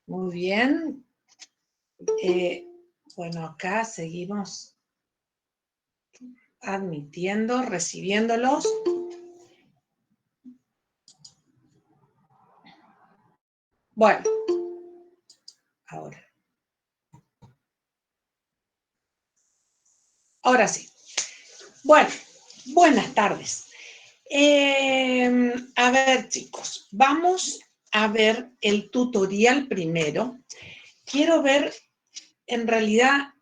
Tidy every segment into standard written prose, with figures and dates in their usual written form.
Muy bien. Bueno, acá seguimos admitiendo, recibiéndolos. Bueno, ahora sí. Bueno, buenas tardes. A ver, chicos, vamos a ver el tutorial primero. Quiero ver, en realidad,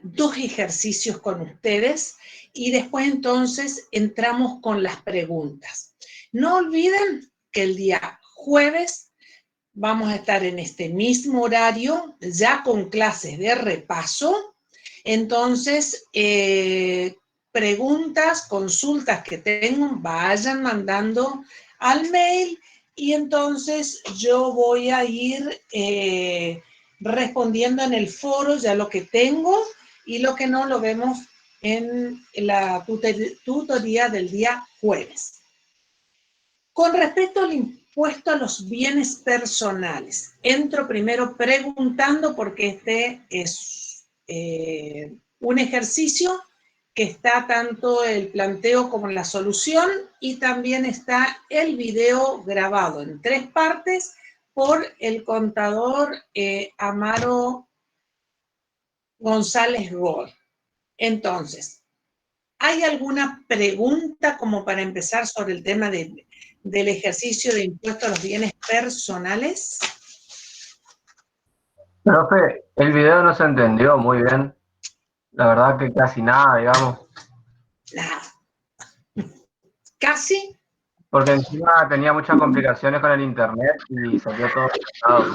dos ejercicios con ustedes y después entonces entramos con las preguntas. No olviden que el día jueves vamos a estar en este mismo horario, ya con clases de repaso. Entonces, preguntas, consultas que tengan, vayan mandando al mail y entonces yo voy a ir respondiendo en el foro ya lo que tengo y lo que no lo vemos en la tutoría del día jueves. Con respecto al impuesto a los bienes personales, entro primero preguntando porque este es un ejercicio que está tanto el planteo como la solución y también está el video grabado en 3 partes por el contador Amaro González Gol. Entonces, ¿hay alguna pregunta como para empezar sobre el tema del ejercicio de impuesto a los bienes personales? Profe, el video no se entendió muy bien. La verdad que casi nada, digamos. Nada. ¿Casi? Porque encima tenía muchas complicaciones con el internet y salió todo pesado.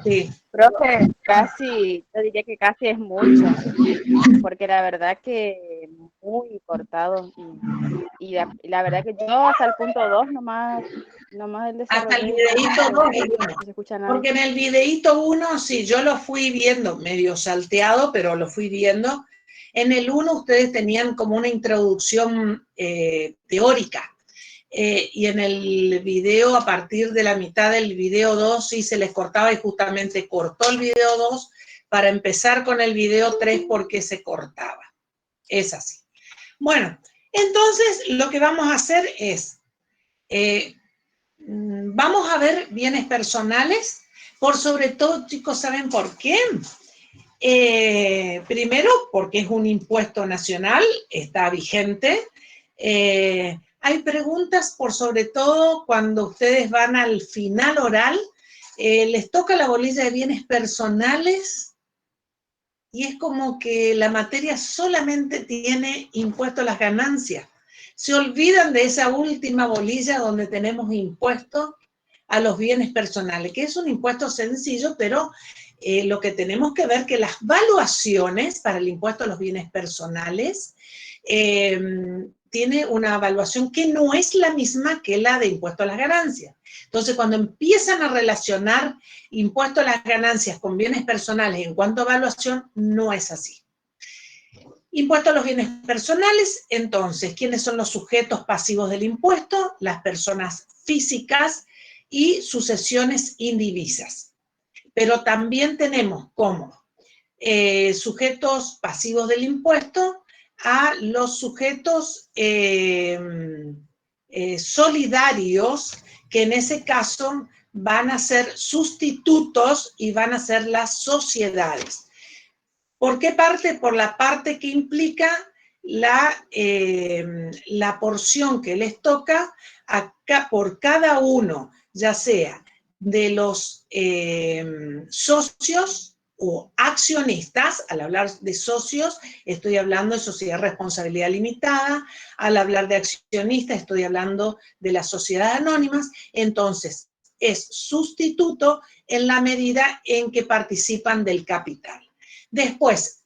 Sí. Profe, casi, yo diría que casi es mucho, porque la verdad que muy cortado y la verdad que yo hasta el punto 2 nomás el Hasta el desarrollé videíto 2, no se escucha nada. porque en el videíto 1, sí, yo lo fui viendo, medio salteado, pero lo fui viendo. En el 1 ustedes tenían como una introducción teórica. Y en el video, a partir de la mitad del video 2, sí se les cortaba y justamente cortó el video 2 para empezar con el video 3 porque se cortaba. Es así. Bueno, entonces lo que vamos a hacer es, vamos a ver bienes personales, por sobre todo, chicos, ¿saben por qué? Primero, porque es un impuesto nacional, está vigente. Hay preguntas, por sobre todo, cuando ustedes van al final oral, les toca la bolilla de bienes personales y es como que la materia solamente tiene impuesto a las ganancias. Se olvidan de esa última bolilla donde tenemos impuesto a los bienes personales, que es un impuesto sencillo, pero lo que tenemos que ver que las valuaciones para el impuesto a los bienes personales tiene una evaluación que no es la misma que la de impuesto a las ganancias. Entonces, cuando empiezan a relacionar impuesto a las ganancias con bienes personales en cuanto a evaluación, no es así. Impuesto a los bienes personales, entonces, ¿quiénes son los sujetos pasivos del impuesto? Las personas físicas y sucesiones indivisas. Pero también tenemos como sujetos pasivos del impuesto a los sujetos solidarios, que en ese caso van a ser sustitutos y van a ser las sociedades. ¿Por qué parte? Por la parte que implica la porción que les toca acá por cada uno, ya sea de los socios o accionistas. Al hablar de socios, estoy hablando de sociedad de responsabilidad limitada. Al hablar de accionistas, estoy hablando de las sociedades anónimas. Entonces, es sustituto en la medida en que participan del capital. Después,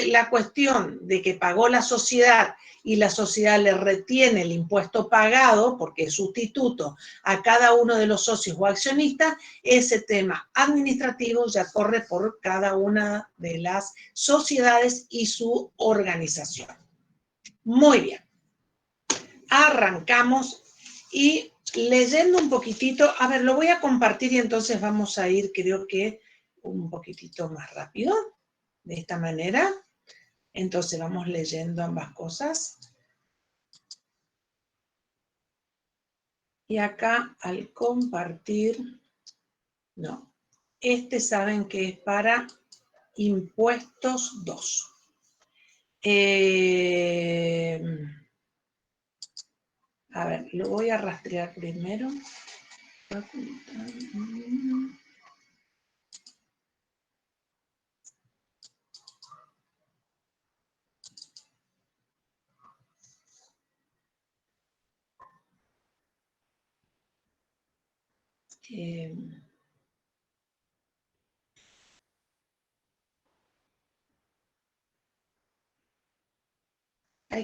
la cuestión de que pagó la sociedad y la sociedad le retiene el impuesto pagado, porque es sustituto a cada uno de los socios o accionistas, ese tema administrativo ya corre por cada una de las sociedades y su organización. Muy bien. Arrancamos y leyendo un poquitito, a ver, lo voy a compartir y entonces vamos a ir, creo que, un poquitito más rápido, de esta manera. Entonces vamos leyendo ambas cosas. Y acá al compartir, no, saben que es para impuestos 2. A ver, lo voy a rastrear primero.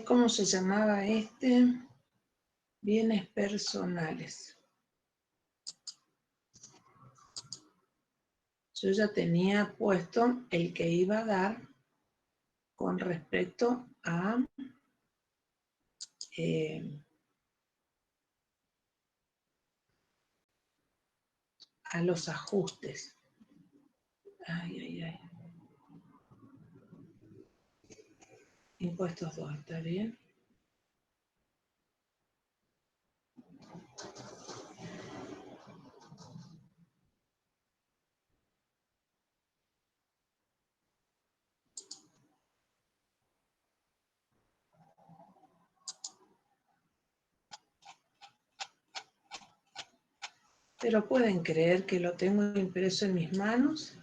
¿Cómo se llamaba este? Bienes personales. Yo ya tenía puesto el que iba a dar con respecto a los ajustes. Ay, ay, ay. Impuestos 2, ¿está bien? Pero pueden creer que lo tengo impreso en mis manos.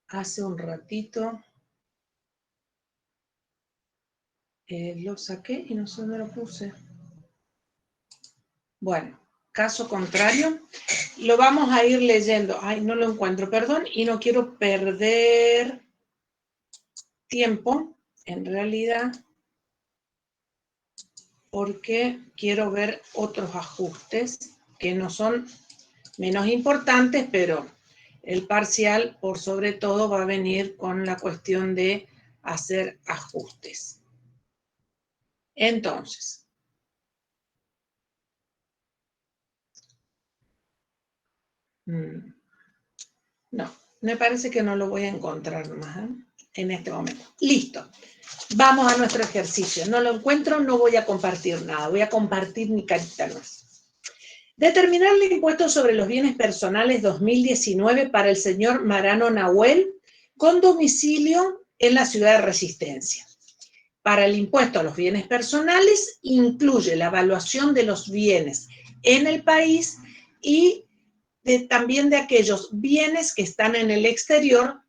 Hace un ratito lo saqué y no sé dónde lo puse. Bueno, caso contrario, lo vamos a ir leyendo. Ay, no lo encuentro, perdón, y no quiero perder tiempo, en realidad, porque quiero ver otros ajustes que no son menos importantes, pero el parcial, por sobre todo, va a venir con la cuestión de hacer ajustes. Entonces, no, me parece que no lo voy a encontrar más en este momento. Listo. Vamos a nuestro ejercicio. No lo encuentro, no voy a compartir nada. Voy a compartir mi carita más. Determinar el impuesto sobre los bienes personales 2019 para el señor Marano Nahuel con domicilio en la ciudad de Resistencia. Para el impuesto a los bienes personales incluye la evaluación de los bienes en el país y también de aquellos bienes que están en el exterior,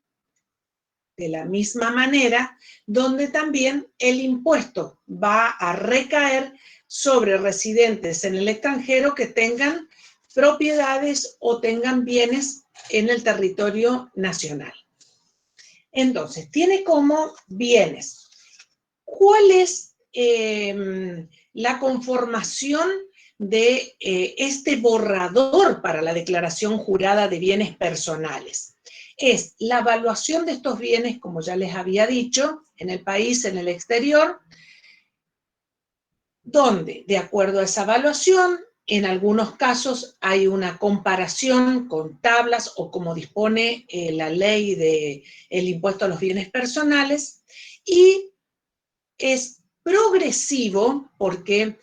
de la misma manera, donde también el impuesto va a recaer sobre residentes en el extranjero que tengan propiedades o tengan bienes en el territorio nacional. Entonces, tiene como bienes. ¿Cuál es la conformación de este borrador para la declaración jurada de bienes personales? Es la evaluación de estos bienes, como ya les había dicho, en el país, en el exterior, donde, de acuerdo a esa evaluación, en algunos casos hay una comparación con tablas o como dispone la ley del impuesto a los bienes personales, y es progresivo porque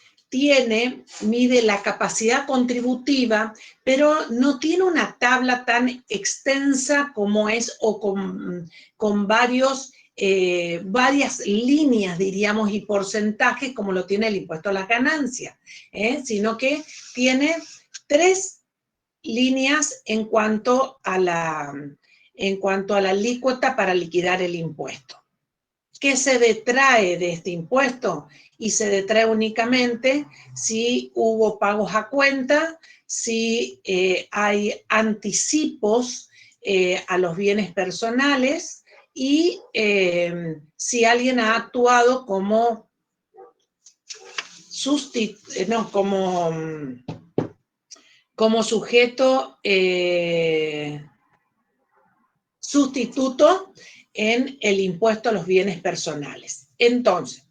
mide la capacidad contributiva, pero no tiene una tabla tan extensa como es, o con varias líneas, diríamos, y porcentajes, como lo tiene el impuesto a las ganancias, sino que tiene 3 líneas en cuanto a la alícuota para liquidar el impuesto. ¿Qué se detrae de este impuesto? Y se detrae únicamente si hubo pagos a cuenta, si hay anticipos a los bienes personales y si alguien ha actuado como sujeto sustituto en el impuesto a los bienes personales. Entonces,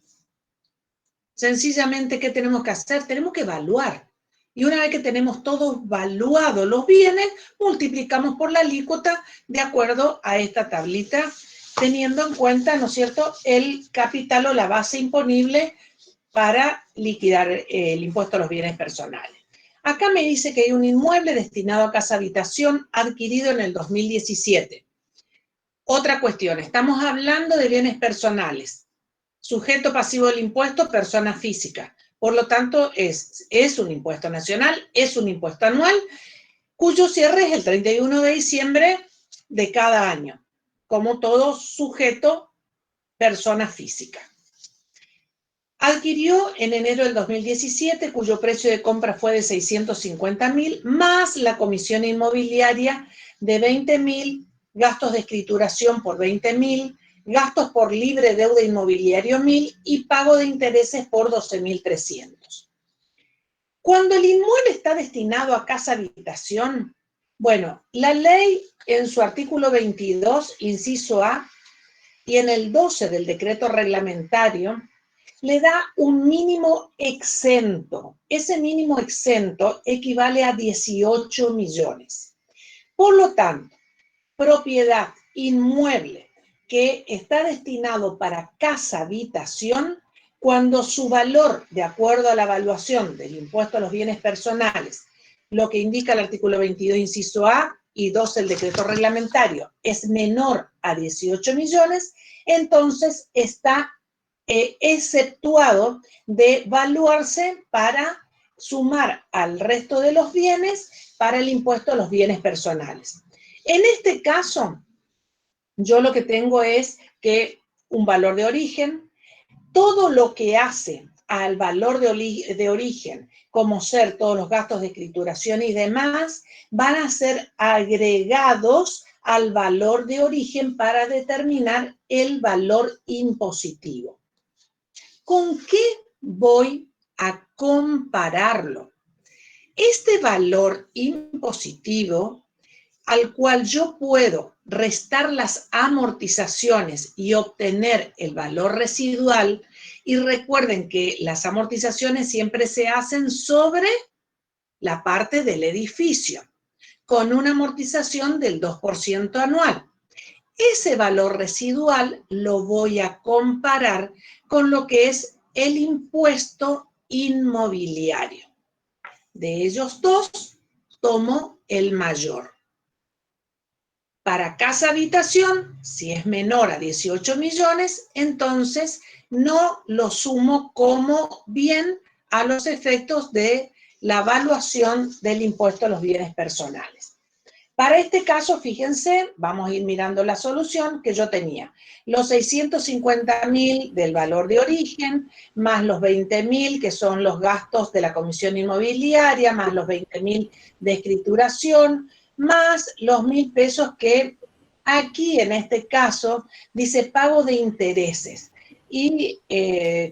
sencillamente, ¿qué tenemos que hacer? Tenemos que evaluar Y una vez que tenemos todos valuados los bienes, multiplicamos por la alícuota de acuerdo a esta tablita, teniendo en cuenta, ¿no es cierto?, el capital o la base imponible para liquidar el impuesto a los bienes personales. Acá me dice que hay un inmueble destinado a casa habitación adquirido en el 2017. Otra cuestión, estamos hablando de bienes personales. Sujeto pasivo del impuesto, persona física. Por lo tanto, es un impuesto nacional, es un impuesto anual, cuyo cierre es el 31 de diciembre de cada año, como todo sujeto, persona física. Adquirió en enero del 2017, cuyo precio de compra fue de 650.000, más la comisión inmobiliaria de 20.000, gastos de escrituración por 20.000, gastos por libre deuda inmobiliario 1.000 y pago de intereses por 12.300. Cuando el inmueble está destinado a casa habitación, bueno, la ley en su artículo 22, inciso A, y en el 12 del decreto reglamentario, le da un mínimo exento. Ese mínimo exento equivale a 18 millones. Por lo tanto, propiedad inmueble que está destinado para casa habitación, cuando su valor, de acuerdo a la evaluación del impuesto a los bienes personales, lo que indica el artículo 22, inciso A, y 12 el decreto reglamentario, es menor a 18 millones, entonces está exceptuado de valuarse para sumar al resto de los bienes para el impuesto a los bienes personales. En este caso, yo lo que tengo es que un valor de origen, todo lo que hace al valor de origen, como ser todos los gastos de escrituración y demás, van a ser agregados al valor de origen para determinar el valor impositivo. ¿Con qué voy a compararlo? Este valor impositivo, al cual yo puedo restar las amortizaciones y obtener el valor residual, y recuerden que las amortizaciones siempre se hacen sobre la parte del edificio, con una amortización del 2% anual. Ese valor residual lo voy a comparar con lo que es el impuesto inmobiliario. De ellos dos, tomo el mayor. Para casa habitación, si es menor a 18 millones, entonces no lo sumo como bien a los efectos de la evaluación del impuesto a los bienes personales. Para este caso, fíjense, vamos a ir mirando la solución que yo tenía. Los 650.000 del valor de origen, más los 20.000, que son los gastos de la comisión inmobiliaria, más los 20.000 de escrituración, más los 1.000 pesos que aquí, en este caso, dice pago de intereses. Y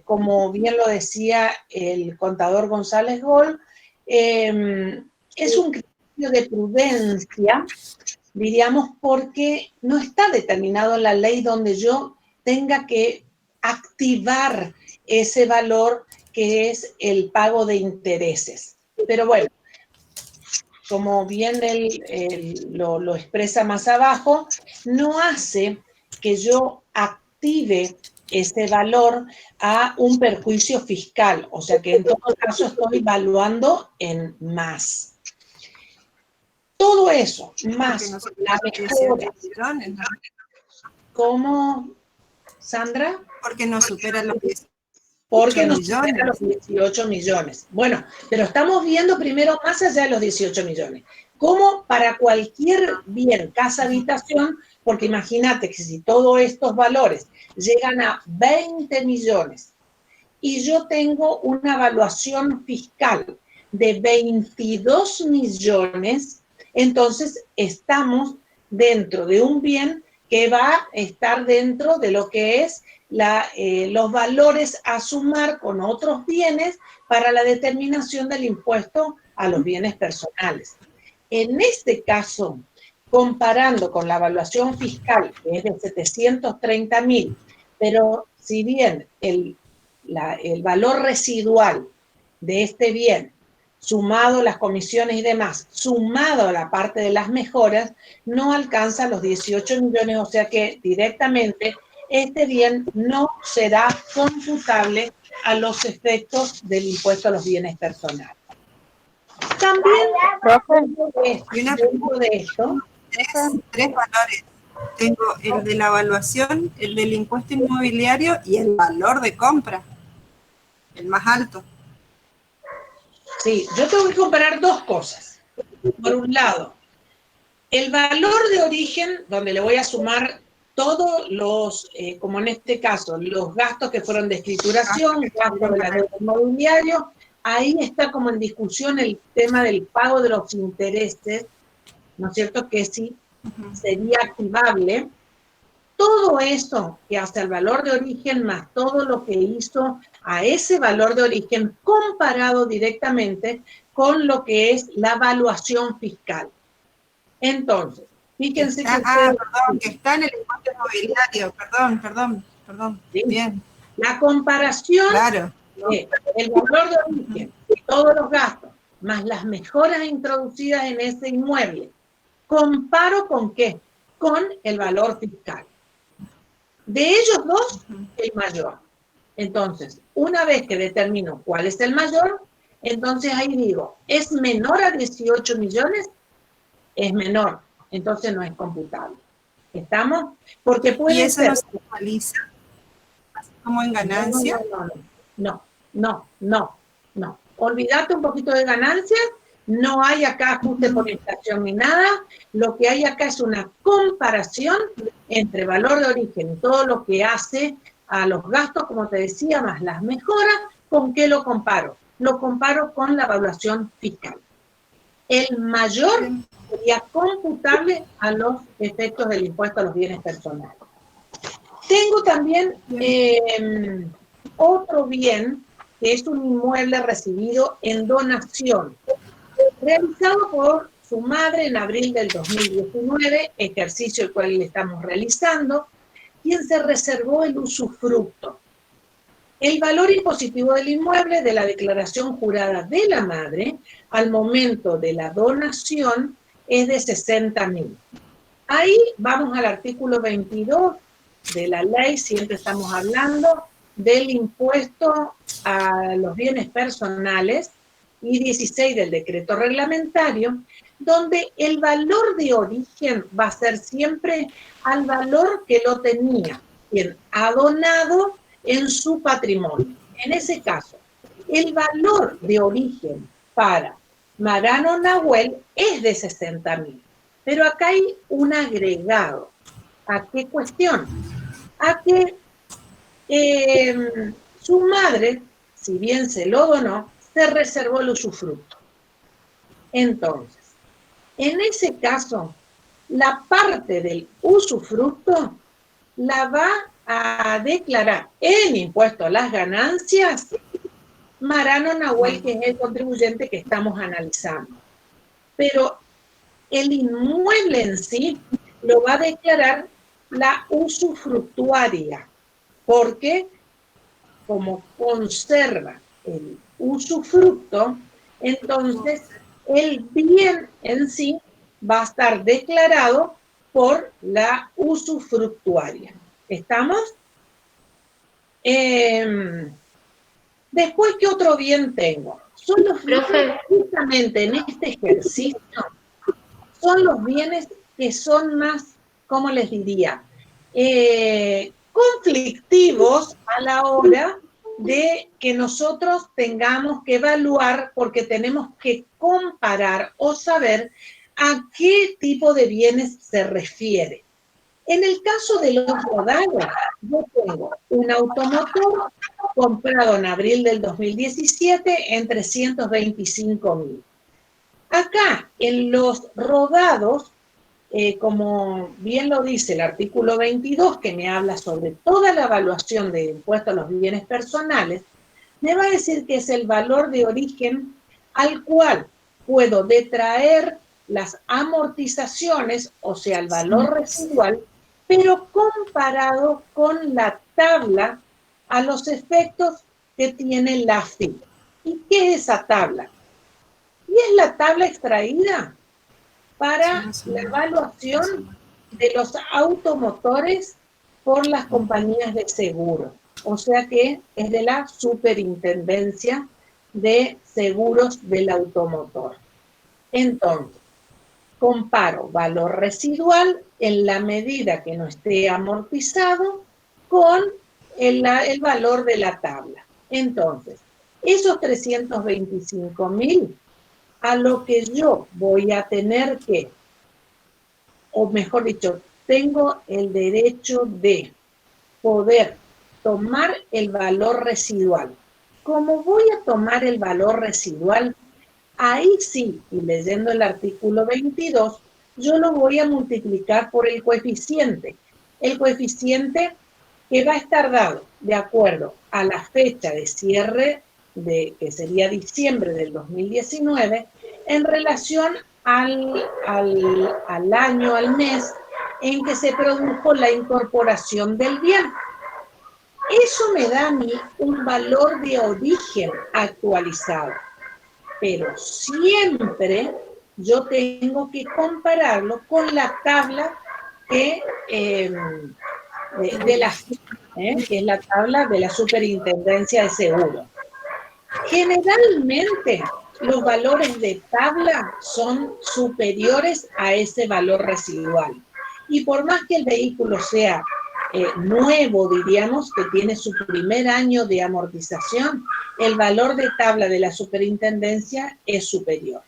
como bien lo decía el contador González Gol, es un criterio de prudencia, diríamos, porque no está determinado en la ley donde yo tenga que activar ese valor que es el pago de intereses. Pero bueno, como bien él lo expresa más abajo, no hace que yo active ese valor a un perjuicio fiscal, o sea que en todo caso estoy evaluando en más. Todo eso, más la mejora. Millones, ¿no? ¿Cómo, Sandra? Porque no supera los 18 Porque no millones. supera los 18 millones. Bueno, pero estamos viendo primero más allá de los 18 millones. Como para cualquier bien, casa, habitación, porque imagínate que si todos estos valores llegan a 20 millones y yo tengo una evaluación fiscal de 22 millones, entonces estamos dentro de un bien que va a estar dentro de lo que es los valores a sumar con otros bienes para la determinación del impuesto a los bienes personales. En este caso, comparando con la evaluación fiscal, que es de 730.000, pero si bien el valor residual de este bien sumado las comisiones y demás, sumado a la parte de las mejoras, no alcanza los 18 millones, o sea que directamente este bien no será computable a los efectos del impuesto a los bienes personales. También dentro de esto, Tres valores. Tengo el de la evaluación, el del impuesto inmobiliario y el valor de compra, el más alto. sí, yo tengo que comparar dos cosas. Por un lado, el valor de origen, donde le voy a sumar todos los, como en este caso, los gastos que fueron de escrituración, gastos de la deuda inmobiliaria, ahí está como en discusión el tema del pago de los intereses, ¿no es cierto? Que sí sería activable. Todo eso que hace al valor de origen más todo lo que hizo a ese valor de origen comparado directamente con lo que es la evaluación fiscal. Entonces, fíjense que perdón, que está en el impuesto inmobiliario, perdón, ¿sí? Bien. La comparación Claro. de el valor de origen y todos los gastos, más las mejoras introducidas en ese inmueble, comparo con ¿qué? Con el valor fiscal. De ellos dos, el mayor. Entonces, una vez que determino cuál es el mayor, entonces ahí digo, ¿es menor a 18 millones? Es menor, entonces no es computable. ¿Estamos? Porque puede ¿Y eso ser... no se actualiza? ¿Así como en ganancia? No. Olvídate un poquito de ganancias, no hay acá ajuste por inflación ni nada, lo que hay acá es una comparación entre valor de origen y todo lo que hace a los gastos, como te decía, más las mejoras. ¿Con qué lo comparo? Lo comparo con la evaluación fiscal. El mayor sería computable a los efectos del impuesto a los bienes personales. Tengo también otro bien, que es un inmueble recibido en donación, realizado por su madre en abril del 2019, ejercicio el cual le estamos realizando, quien se reservó el usufructo. El valor impositivo del inmueble de la declaración jurada de la madre al momento de la donación es de 60.000. Ahí vamos al artículo 22 de la ley, siempre estamos hablando del impuesto a los bienes personales y 16 del decreto reglamentario, donde el valor de origen va a ser siempre al valor que lo tenía quien ha donado en su patrimonio. En ese caso, el valor de origen para Marano Nahuel es de 60.000. Pero acá hay un agregado. ¿A qué cuestión? A que su madre, si bien se lo donó, se reservó el usufructo. Entonces, en ese caso, la parte del usufructo la va a declarar en impuesto a las ganancias Marano Nahuel, que es el contribuyente que estamos analizando. Pero el inmueble en sí lo va a declarar la usufructuaria, porque como conserva el usufructo, entonces el bien en sí va a estar declarado por la usufructuaria. ¿Estamos? Después, ¿qué otro bien tengo? Son los bienes, justamente en este ejercicio, son los bienes que son más, ¿cómo les diría? Conflictivos a la hora de que nosotros tengamos que evaluar, porque tenemos que comparar o saber a qué tipo de bienes se refiere. En el caso de los rodados, yo tengo un automotor comprado en abril del 2017 en 325.000. Acá, en los rodados, como bien lo dice el artículo 22, que me habla sobre toda la evaluación de impuestos a los bienes personales, me va a decir que es el valor de origen al cual puedo detraer las amortizaciones, o sea, el valor residual, pero comparado con la tabla a los efectos que tiene la FIP. ¿Y qué es esa tabla? y es la tabla extraída para la evaluación de los automotores por las compañías de seguro. O sea que es de la Superintendencia de Seguros del Automotor. Entonces, comparo valor residual en la medida que no esté amortizado con el valor de la tabla. Entonces, esos 325.000, a lo que yo voy a tener que, o mejor dicho, tengo el derecho de poder tomar el valor residual. ¿Cómo voy a tomar el valor residual? Ahí sí, y leyendo el artículo 22, yo lo voy a multiplicar por el coeficiente. El coeficiente que va a estar dado de acuerdo a la fecha de cierre, que sería diciembre del 2019, en relación al año, al mes, en que se produjo la incorporación del bien. Eso me da a mí un valor de origen actualizado. Pero siempre yo tengo que compararlo con la tabla que, que es la tabla de la Superintendencia de Seguros. Generalmente los valores de tabla son superiores a ese valor residual. Y por más que el vehículo sea nuevo, diríamos, que tiene su primer año de amortización, el valor de tabla de la superintendencia es superior.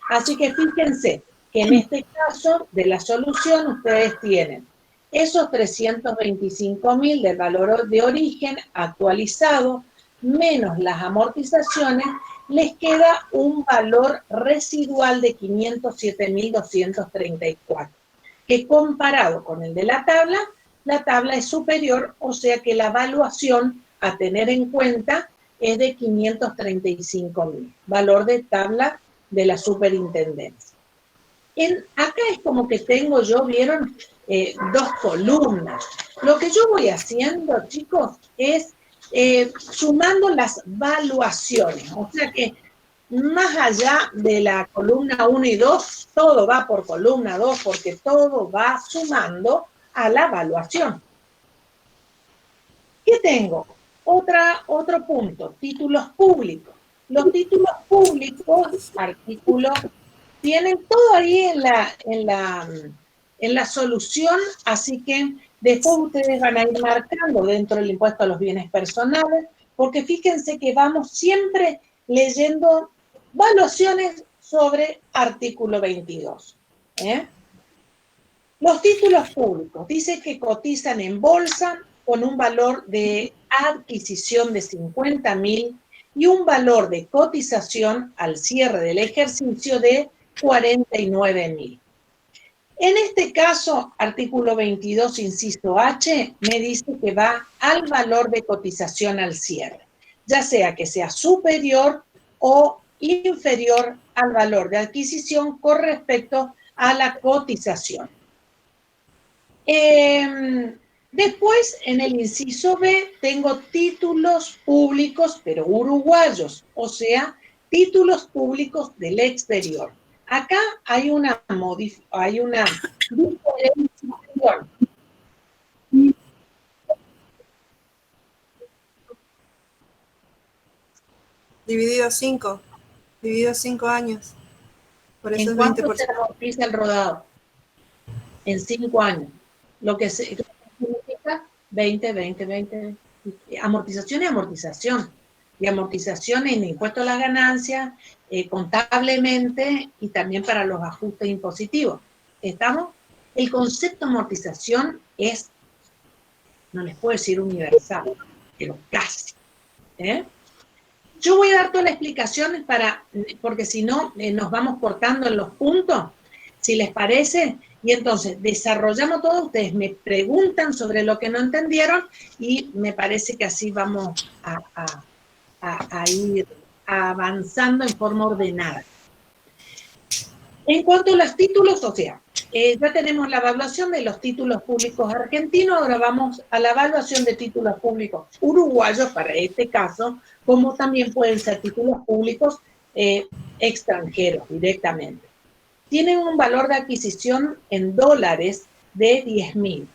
Así que fíjense que en este caso de la solución ustedes tienen esos 325.000 del valor de origen actualizado, menos las amortizaciones, les queda un valor residual de 507.234, que comparado con el de la tabla es superior, o sea que la evaluación a tener en cuenta es de 535.000, valor de tabla de la superintendencia. Acá es como que tengo yo, ¿vieron? Dos columnas. Lo que yo voy haciendo, chicos, es sumando las valuaciones. O sea que más allá de la columna 1 y 2, todo va por columna 2 porque todo va sumando a la evaluación. ¿Qué tengo? Otro punto, títulos públicos. Los títulos públicos, artículos, tienen todo ahí en la solución, así que después ustedes van a ir marcando dentro del impuesto a los bienes personales, porque fíjense que vamos siempre leyendo valuaciones sobre artículo 22. Los títulos públicos, dice que cotizan en bolsa con un valor de adquisición de 50.000 y un valor de cotización al cierre del ejercicio de 49.000. En este caso, artículo 22, inciso H, me dice que va al valor de cotización al cierre, ya sea que sea superior o inferior al valor de adquisición con respecto a la cotización. Después, en el inciso B, tengo títulos públicos, pero uruguayos, o sea, títulos públicos del exterior. Acá hay una diferenciación. Dividido 5 años. Por eso ¿En es cuánto 20%. se amortiza el rodado? En 5 años. Lo que significa 20. Amortización y amortización. Y amortización en impuesto a la ganancia, contablemente y también para los ajustes impositivos. ¿Estamos? El concepto de amortización es, no les puedo decir universal, pero casi. Yo voy a dar todas las explicaciones porque si no nos vamos cortando en los puntos, si les parece, y entonces desarrollamos todo, ustedes me preguntan sobre lo que no entendieron y me parece que así vamos a ir avanzando en forma ordenada. En cuanto a los títulos, o sea, ya tenemos la evaluación de los títulos públicos argentinos, ahora vamos a la evaluación de títulos públicos uruguayos, para este caso, como también pueden ser títulos públicos extranjeros directamente. Tienen un valor de adquisición en dólares de 10.000,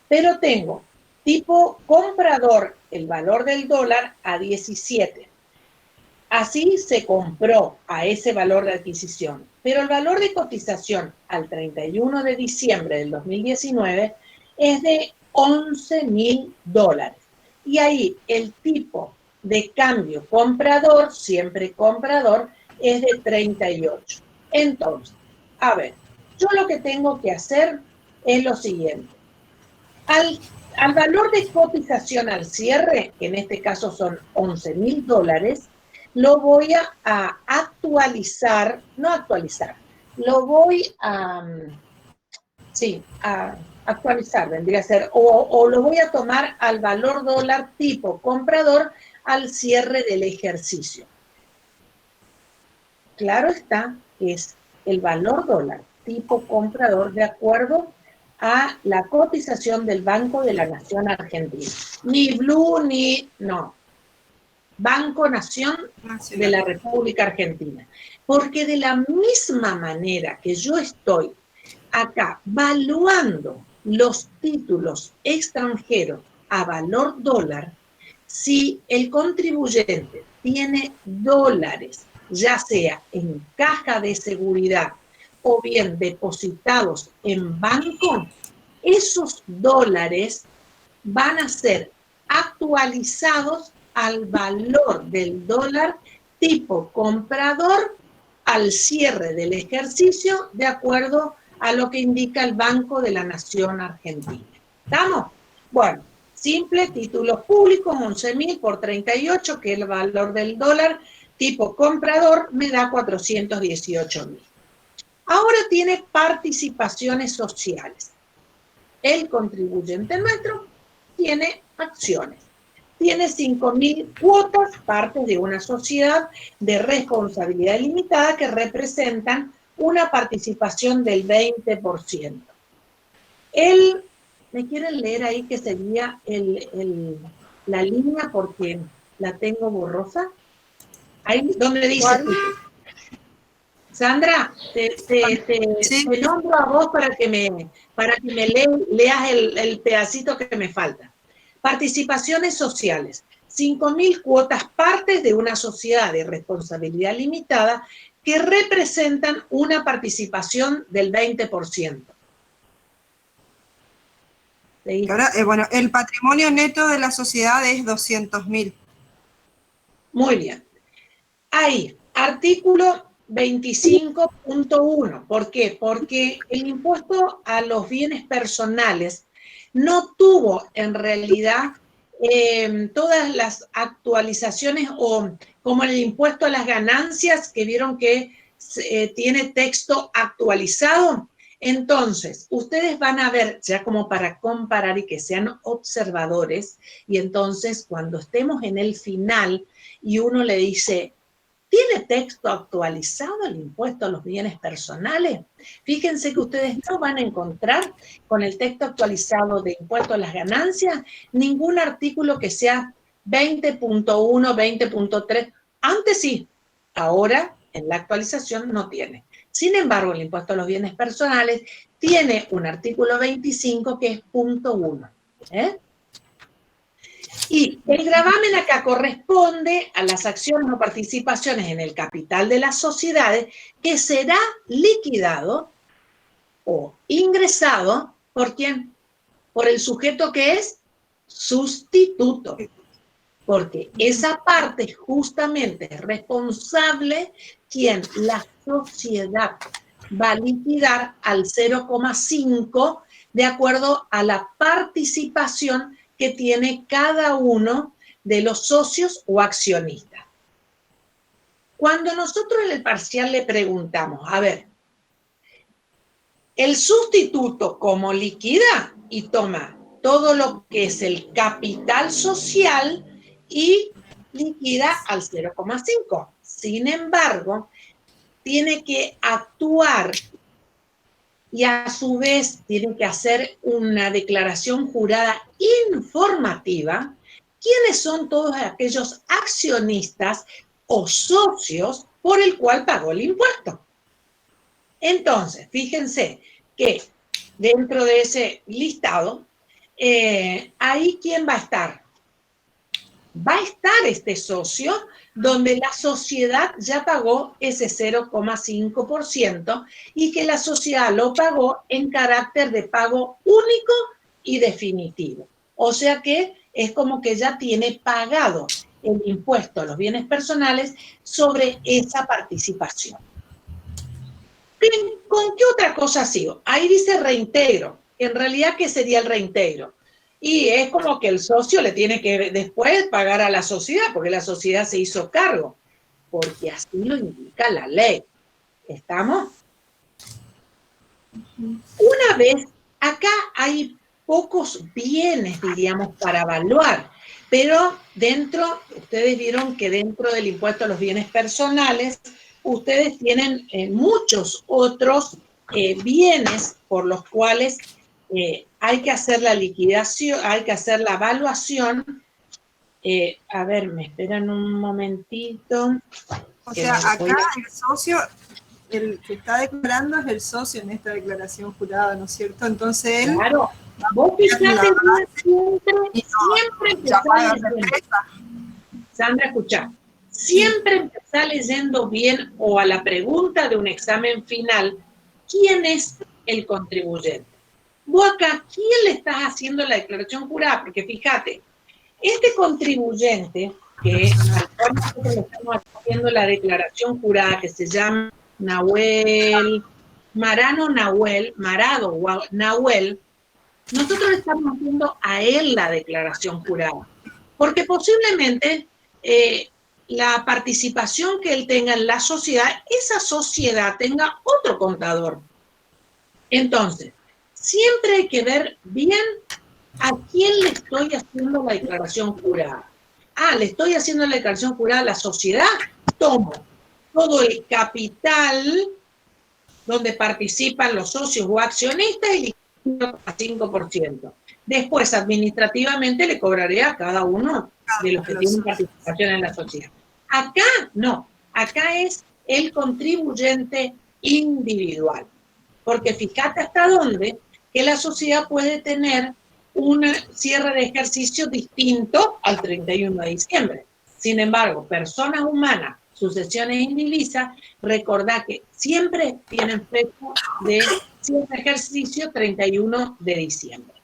pero tengo tipo comprador el valor del dólar a 17. Así se compró a ese valor de adquisición, pero el valor de cotización al 31 de diciembre del 2019 es de $11.000. Y ahí el tipo de cambio comprador, siempre comprador, es de 38. Entonces, a ver, yo lo que tengo que hacer es lo siguiente. Al valor de cotización al cierre, que en este caso son $11.000, lo voy a actualizar, no actualizar, lo voy a, sí, a actualizar, vendría a ser, o lo voy a tomar al valor dólar tipo comprador al cierre del ejercicio. Claro está que es el valor dólar tipo comprador de acuerdo a la cotización del Banco de la Nación Argentina. Ni Blue, ni no. Banco Nación de la República Argentina. Porque de la misma manera que yo estoy acá valuando los títulos extranjeros a valor dólar, si el contribuyente tiene dólares, ya sea en caja de seguridad o bien depositados en banco, esos dólares van a ser actualizados al valor del dólar tipo comprador al cierre del ejercicio de acuerdo a lo que indica el Banco de la Nación Argentina. ¿Estamos? Bueno, simple, títulos públicos, 11.000 por 38, que es el valor del dólar, tipo comprador, me da 418.000. Ahora tiene participaciones sociales. El contribuyente nuestro tiene acciones. Tiene 5.000 cuotas, partes de una sociedad de responsabilidad limitada que representan una participación del 20%. ¿Me quieren leer ahí que sería la línea porque la tengo borrosa? Ahí donde dice... Sandra, te nombro a vos para que me leas el pedacito que me falta. Participaciones sociales. 5.000 cuotas partes de una sociedad de responsabilidad limitada que representan una participación del 20%. Ahora, bueno, el patrimonio neto de la sociedad es 200.000. Muy bien. Ahí, artículo 25.1. ¿Por qué? Porque el impuesto a los bienes personales no tuvo en realidad todas las actualizaciones o como el impuesto a las ganancias que vieron que tiene texto actualizado. Entonces, ustedes van a ver, ya como para comparar y que sean observadores, y entonces cuando estemos en el final y uno le dice, ¿tiene texto actualizado el impuesto a los bienes personales? Fíjense que ustedes no van a encontrar con el texto actualizado de impuesto a las ganancias ningún artículo que sea 20.1, 20.3. Antes sí, ahora en la actualización no tiene. Sin embargo, el impuesto a los bienes personales tiene un artículo 25 que es punto 1. Y el gravamen acá corresponde a las acciones o participaciones en el capital de las sociedades que será liquidado o ingresado ¿por quién? Por el sujeto que es sustituto. Porque esa parte justamente es responsable quien la sociedad va a liquidar al 0,5 de acuerdo a la participación que tiene cada uno de los socios o accionistas. Cuando nosotros en el parcial le preguntamos, a ver, el sustituto como liquida y toma todo lo que es el capital social y liquida al 0,5. Sin embargo, tiene que actuar y a su vez tiene que hacer una declaración jurada informativa. ¿Quiénes son todos aquellos accionistas o socios por el cual pagó el impuesto. Entonces, fíjense que dentro de ese listado, ahí ¿quién va a estar? Va a estar este socio donde la sociedad ya pagó ese 0,5% y que la sociedad lo pagó en carácter de pago único y definitivo. O sea que es como que ya tiene pagado el impuesto a los bienes personales sobre esa participación. ¿Con qué otra cosa sigo? Ahí dice reintegro. En realidad, ¿qué sería el reintegro? Y es como que el socio le tiene que después pagar a la sociedad, porque la sociedad se hizo cargo, porque así lo indica la ley. ¿Estamos? Una vez, acá hay pocos bienes, diríamos, para evaluar, pero dentro, ustedes vieron que dentro del impuesto a los bienes personales, ustedes tienen muchos otros bienes por los cuales hay que hacer la liquidación, hay que hacer la evaluación. A ver, me esperan un momentito. O sea, acá el socio, el que está declarando es el socio en esta declaración jurada, ¿no es cierto? Entonces él... Claro, vos fijate siempre empezás leyendo. Sandra, escuchá. Siempre empezás leyendo bien o a la pregunta de un examen final, ¿quién es el contribuyente? Vos acá, ¿quién le estás haciendo la declaración jurada? Porque fíjate, este contribuyente, que al cual nosotros le estamos haciendo la declaración jurada, que se llama Marado Nahuel, nosotros le estamos haciendo a él la declaración jurada, porque posiblemente la participación que él tenga en la sociedad, esa sociedad tenga otro contador. Entonces, siempre hay que ver bien a quién le estoy haciendo la declaración jurada. Ah, le estoy haciendo la declaración jurada a la sociedad, tomo todo el capital donde participan los socios o accionistas y le a 5%. Después, administrativamente, le cobraré a cada uno de los que tienen participación en la sociedad. Acá, no. Acá es el contribuyente individual. Porque fíjate hasta dónde que la sociedad puede tener un cierre de ejercicio distinto al 31 de diciembre. Sin embargo, personas humanas, sucesiones indivisas, recordad que siempre tienen fecha de cierre de ejercicio 31 de diciembre.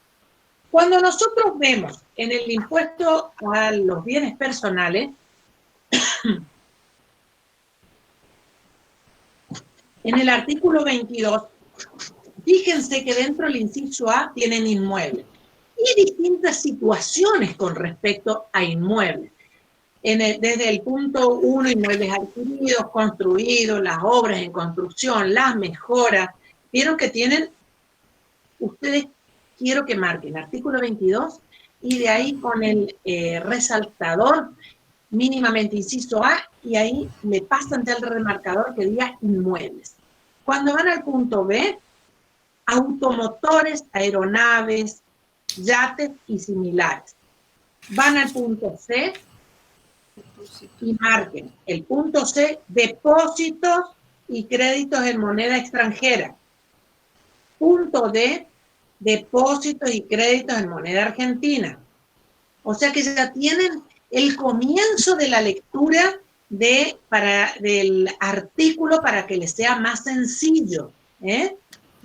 Cuando nosotros vemos en el impuesto a los bienes personales, en el artículo 22, fíjense que dentro del inciso A tienen inmuebles y distintas situaciones con respecto a inmuebles. Desde el punto 1, inmuebles adquiridos, construidos, las obras en construcción, las mejoras. Vieron que tienen, ustedes quiero que marquen artículo 22 y de ahí con el resaltador mínimamente inciso A y ahí le pasan del remarcador que diga inmuebles. Cuando van al punto B, automotores, aeronaves, yates y similares. Van al punto C y marquen el punto C, depósitos y créditos en moneda extranjera. Punto D, depósitos y créditos en moneda argentina. O sea que ya tienen el comienzo de la lectura del artículo para que les sea más sencillo. En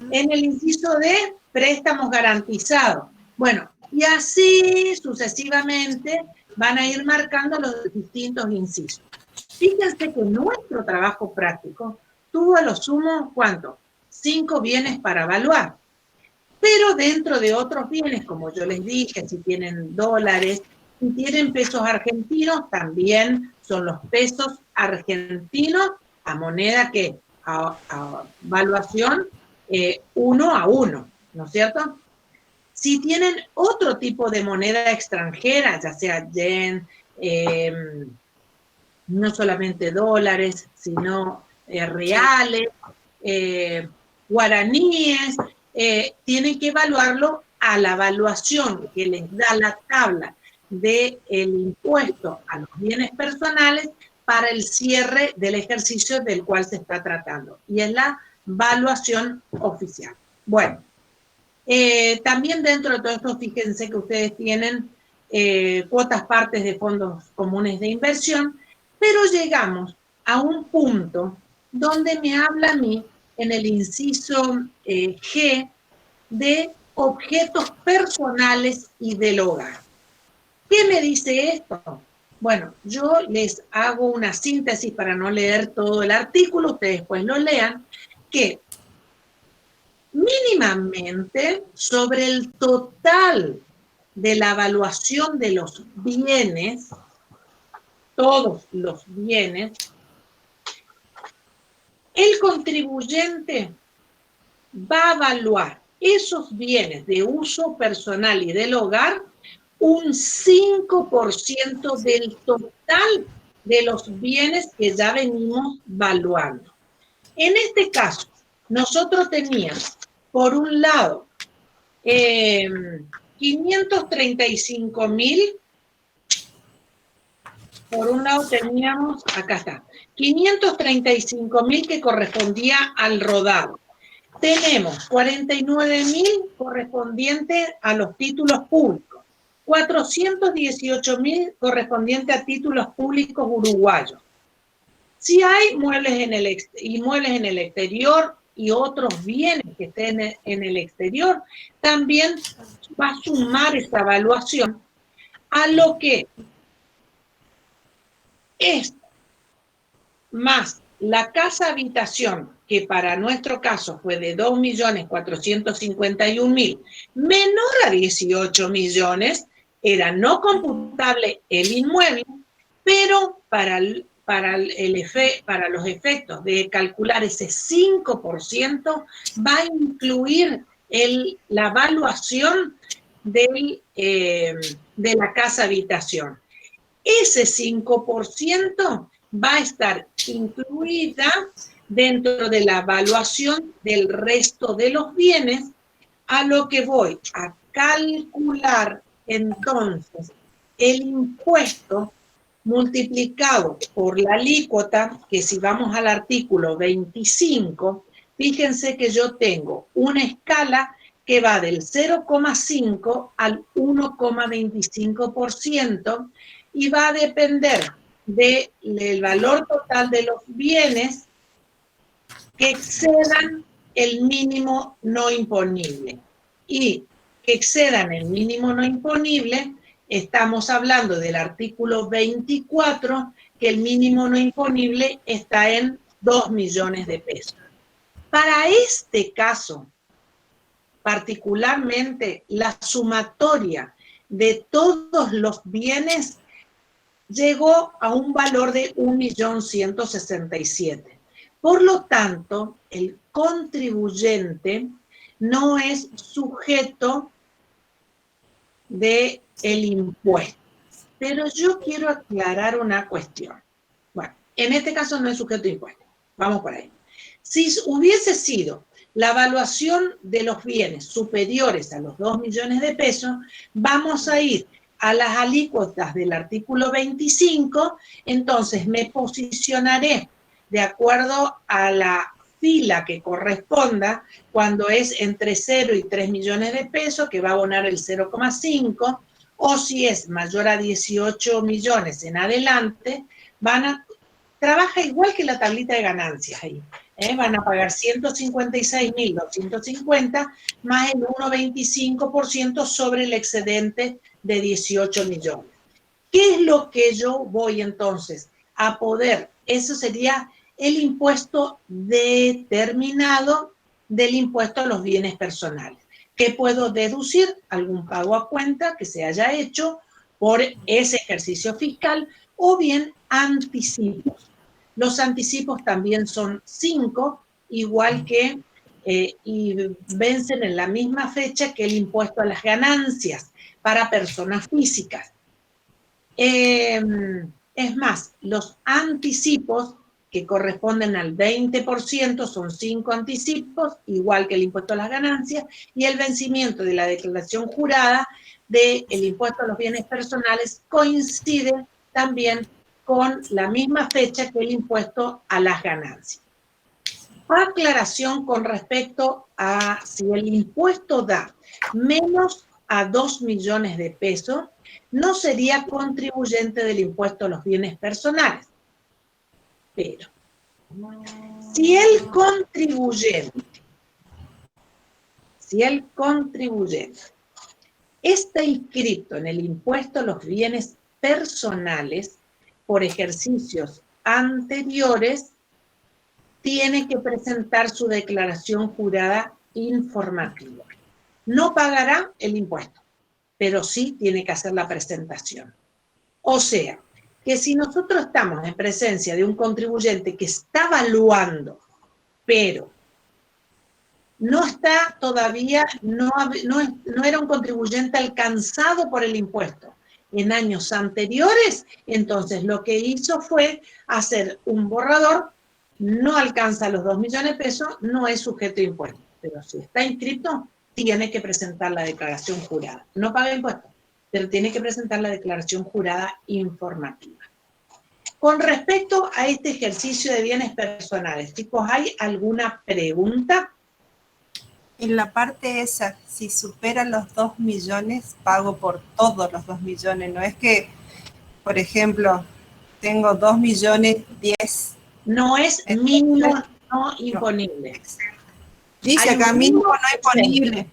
el inciso D, préstamos garantizados. Bueno, y así sucesivamente van a ir marcando los distintos incisos. Fíjense que nuestro trabajo práctico tuvo a lo sumo, ¿cuánto? 5 bienes para evaluar. Pero dentro de otros bienes, como yo les dije, si tienen dólares, si tienen pesos argentinos, también son los pesos argentinos a moneda que a evaluación 1 a 1, ¿no es cierto? Si tienen otro tipo de moneda extranjera, ya sea yen, no solamente dólares, sino reales, guaraníes, tienen que evaluarlo a la evaluación que les da la tabla del impuesto a los bienes personales para el cierre del ejercicio del cual se está tratando, y es la valuación oficial. Bueno, también dentro de todo esto, fíjense que ustedes tienen cuotas partes de fondos comunes de inversión, pero llegamos a un punto donde me habla a mí en el inciso G de objetos personales y del hogar. ¿Qué me dice esto? Bueno, yo les hago una síntesis para no leer todo el artículo, ustedes después lo lean, que mínimamente sobre el total de la evaluación de los bienes, todos los bienes, el contribuyente va a evaluar esos bienes de uso personal y del hogar un 5% del total de los bienes que ya venimos valuando. En este caso, nosotros teníamos, por un lado, 535.000, por un lado teníamos, acá está, 535.000 que correspondía al rodado. Tenemos 49.000 correspondientes a los títulos públicos, 418.000 correspondientes a títulos públicos uruguayos. Si hay inmuebles en el exterior y otros bienes que estén en el exterior, también va a sumar esta evaluación a lo que es más la casa habitación, que para nuestro caso fue de 2.451.000, menor a 18 millones, era no computable el inmueble, pero para los efectos de calcular ese 5%, va a incluir la evaluación de la casa habitación. Ese 5% va a estar incluida dentro de la evaluación del resto de los bienes, a lo que voy a calcular entonces el impuesto multiplicado por la alícuota, que si vamos al artículo 25, fíjense que yo tengo una escala que va del 0,5 al 1,25% y va a depender del valor total de los bienes que excedan el mínimo no imponible. Y que excedan el mínimo no imponible, estamos hablando del artículo 24, que el mínimo no imponible está en 2 millones de pesos. Para este caso, particularmente, la sumatoria de todos los bienes llegó a un valor de 1.167.000. Por lo tanto, el contribuyente no es sujeto del impuesto. Pero yo quiero aclarar una cuestión. Bueno, en este caso no es sujeto de impuesto. Vamos por ahí. Si hubiese sido la evaluación de los bienes superiores a los 2 millones de pesos, vamos a ir a las alícuotas del artículo 25, entonces me posicionaré de acuerdo a la fila que corresponda, cuando es entre 0 y 3 millones de pesos, que va a abonar el 0,5, o si es mayor a 18 millones en adelante, trabaja igual que la tablita de ganancias ahí. Van a pagar 156.250 más el 1,25% sobre el excedente de 18 millones. ¿Qué es lo que yo voy entonces a poder? Eso sería el impuesto determinado del impuesto a los bienes personales. ¿Qué puedo deducir? Algún pago a cuenta que se haya hecho por ese ejercicio fiscal o bien anticipos. Los anticipos también son 5, igual que, y vencen en la misma fecha que el impuesto a las ganancias para personas físicas. Es más, los anticipos que corresponden al 20% son 5 anticipos, igual que el impuesto a las ganancias, y el vencimiento de la declaración jurada del impuesto a los bienes personales coincide también con la misma fecha que el impuesto a las ganancias. Aclaración con respecto a si el impuesto da menos a 2 millones de pesos, no sería contribuyente del impuesto a los bienes personales. Pero, si el contribuyente está inscrito en el impuesto a los bienes personales por ejercicios anteriores, tiene que presentar su declaración jurada informativa. No pagará el impuesto, pero sí tiene que hacer la presentación. O sea, que si nosotros estamos en presencia de un contribuyente que está evaluando, pero no está todavía, no era un contribuyente alcanzado por el impuesto en años anteriores, entonces lo que hizo fue hacer un borrador, no alcanza los 2 millones de pesos, no es sujeto de impuesto. Pero si está inscrito, tiene que presentar la declaración jurada. No paga impuestos, pero tiene que presentar la declaración jurada informativa. Con respecto a este ejercicio de bienes personales, chicos, ¿hay alguna pregunta? En la parte esa, si supera los 2 millones, pago por todos los 2 millones. No es que, por ejemplo, tengo 2 millones 10. No es mínimo no imponible. Dice acá mínimo no imponible.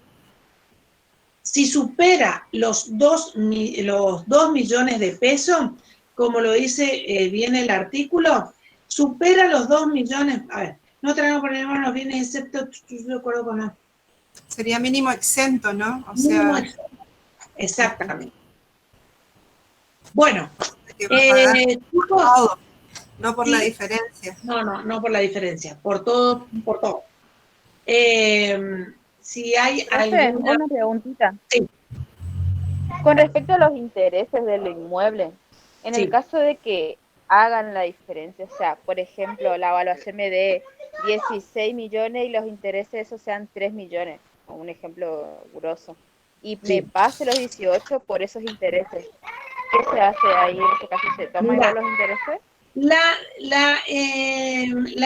Si supera los 2 millones de pesos, como lo dice bien el artículo, supera los 2 millones, a ver, no tenemos problema en los bienes excepto, estoy de acuerdo con la... Sería mínimo exento, ¿no? O Mínimo sea, exento. Exactamente. Bueno, por todo, no por la diferencia. No por la diferencia, por todo. Si hay alguna... Una preguntita. Sí. Con respecto a los intereses del inmueble, en el caso de que hagan la diferencia, o sea, por ejemplo, la evaluación me dé 16 millones y los intereses de esos sean 3 millones, un ejemplo grosso, y me pase los 18 por esos intereses, ¿qué se hace ahí? ¿En este caso se toma igual los intereses? La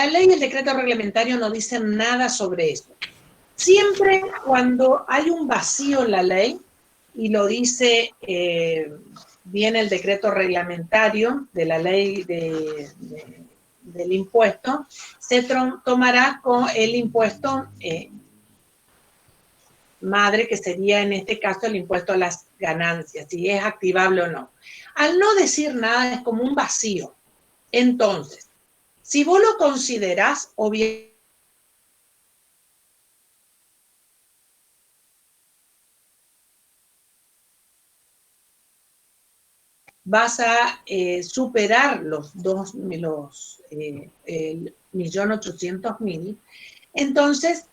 ley y el decreto reglamentario no dicen nada sobre eso. Siempre cuando hay un vacío en la ley, y lo dice bien el decreto reglamentario de la ley del impuesto, se tomará con el impuesto madre, que sería en este caso el impuesto a las ganancias, si es activable o no. Al no decir nada es como un vacío. Entonces, si vos lo considerás, obviamente, vas a superar los 1.800.000, entonces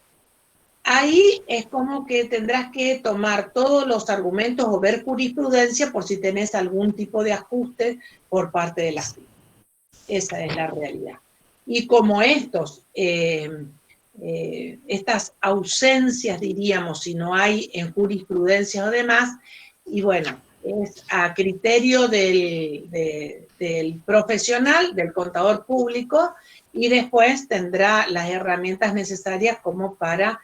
ahí es como que tendrás que tomar todos los argumentos o ver jurisprudencia por si tenés algún tipo de ajuste por parte de la FIP. Esa es la realidad. Y como estas ausencias, diríamos, si no hay en jurisprudencia o demás, y bueno, es a criterio del profesional, del contador público, y después tendrá las herramientas necesarias como para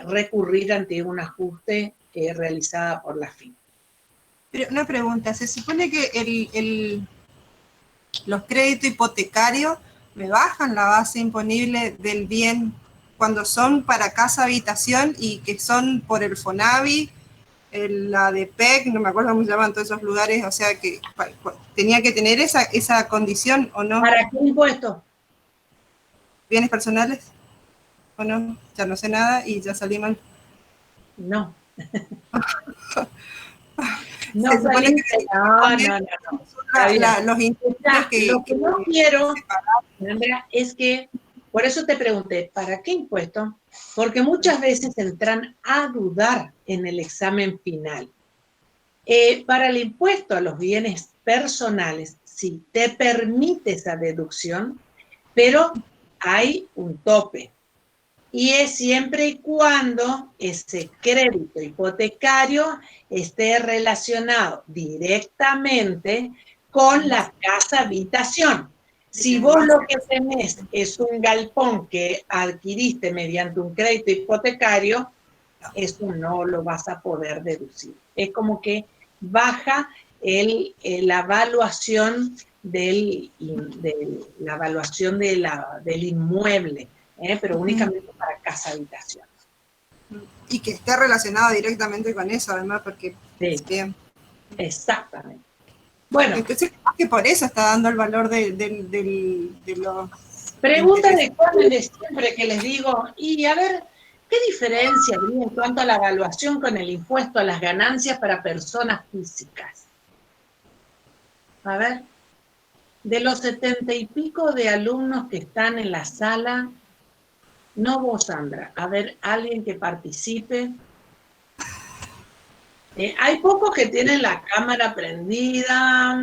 recurrir ante un ajuste realizada por la FIP. Pero una pregunta, se supone que los créditos hipotecarios me bajan la base imponible del bien cuando son para casa habitación y que son por el FONAVI, la de PEC, no me acuerdo cómo se llaman todos esos lugares, o sea que tenía que tener esa condición, ¿o no? ¿Para qué impuesto? ¿Bienes personales? ¿O no? Ya no sé nada y ya salí mal. No. No, se supone que no. Los intereses lo que no quiero, Andrea, es que, por eso te pregunté, ¿para qué impuesto? Porque muchas veces entran a dudar en el examen final. Para el impuesto a los bienes personales, sí, te permite esa deducción, pero hay un tope. Y es siempre y cuando ese crédito hipotecario esté relacionado directamente con la casa habitación. Si vos lo que tenés es un galpón que adquiriste mediante un crédito hipotecario, eso no lo vas a poder deducir. Es como que baja la evaluación del inmueble, pero únicamente para casa habitación. Y que esté relacionado directamente con eso, además, porque sí, bien. Exactamente. Bueno, entonces que por eso está dando el valor de los... Pregunta de Carmen de siempre que les digo, y a ver, ¿qué diferencia habría en cuanto a la evaluación con el impuesto a las ganancias para personas físicas? A ver, de los 70 y pico de alumnos que están en la sala, no vos, Sandra, a ver, alguien que participe. Hay pocos que tienen la cámara prendida,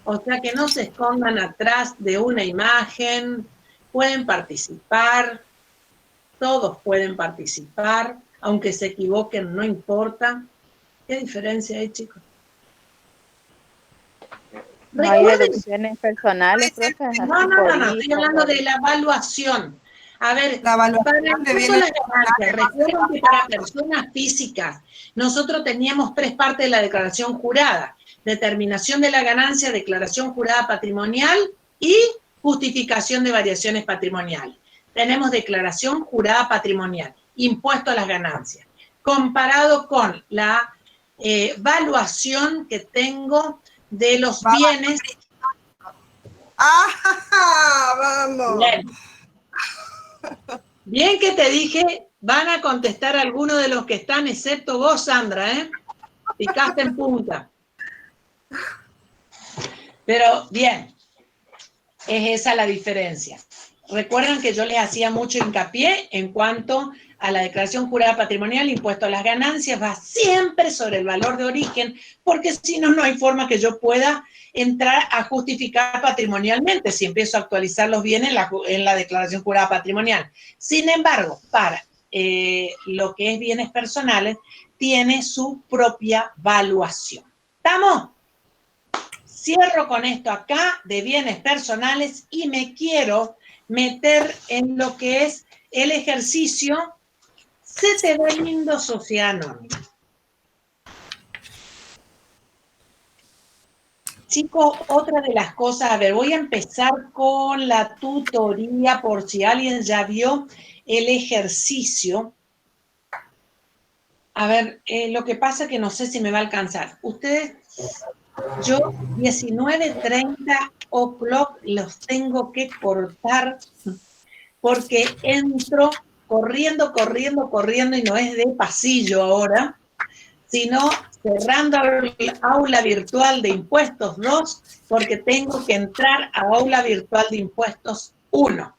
o sea que no se escondan atrás de una imagen, pueden participar, todos pueden participar, aunque se equivoquen, no importa. ¿Qué diferencia hay, chicos? No hay deducciones personales, profe. No, estoy hablando de la evaluación. A ver, la evaluación para las ganancias, recuerden que para personas físicas nosotros teníamos 3 partes de la declaración jurada: determinación de la ganancia, declaración jurada patrimonial y justificación de variaciones patrimoniales. Tenemos declaración jurada patrimonial, impuesto a las ganancias, comparado con la evaluación que tengo de los bienes. ¡Ah, vamos! Bien que te dije, van a contestar algunos de los que están, excepto vos, Sandra, ¿eh? Picaste en punta. Pero bien, es esa la diferencia. Recuerdan que yo les hacía mucho hincapié en cuanto a la declaración jurada patrimonial, impuesto a las ganancias, va siempre sobre el valor de origen, porque si no, no hay forma que yo pueda entrar a justificar patrimonialmente si empiezo a actualizar los bienes en la declaración jurada patrimonial. Sin embargo, para lo que es bienes personales, tiene su propia valuación. ¿Estamos? Cierro con esto acá de bienes personales y me quiero meter en lo que es el ejercicio. Se te ve lindo, sociedad anónima. Chicos, otra de las cosas, a ver, voy a empezar con la tutoría por si alguien ya vio el ejercicio. A ver, lo que pasa es que no sé si me va a alcanzar. Ustedes, yo 19:30 o'clock los tengo que cortar porque entro corriendo y no es de pasillo ahora, sino cerrando el aula virtual de impuestos 2, porque tengo que entrar a aula virtual de impuestos 1.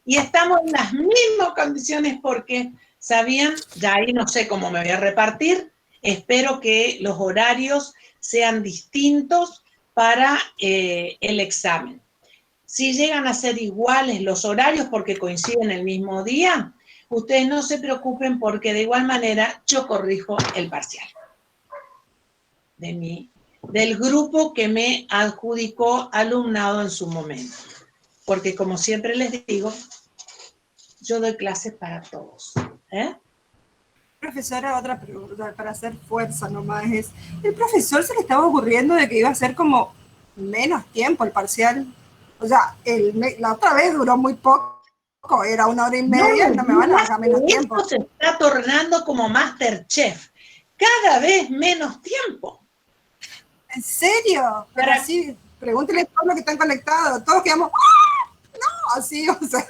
Y estamos en las mismas condiciones porque, ¿sabían? Ya ahí no sé cómo me voy a repartir. Espero que los horarios sean distintos para el examen. Si llegan a ser iguales los horarios porque coinciden el mismo día, ustedes no se preocupen porque de igual manera yo corrijo el parcial del grupo que me adjudicó alumnado en su momento. Porque como siempre les digo, yo doy clases para todos. Profesora, otra pregunta para hacer fuerza nomás es, ¿el profesor se le estaba ocurriendo de que iba a ser como menos tiempo el parcial? O sea, la otra vez duró muy poco, era 1 hora y media, no me van a dejar menos tiempo. Esto se está tornando como MasterChef, cada vez menos tiempo. ¿En serio? Pero así, pregúntenle a todos los que están conectados, todos quedamos, ¡ah! No, así, o sea,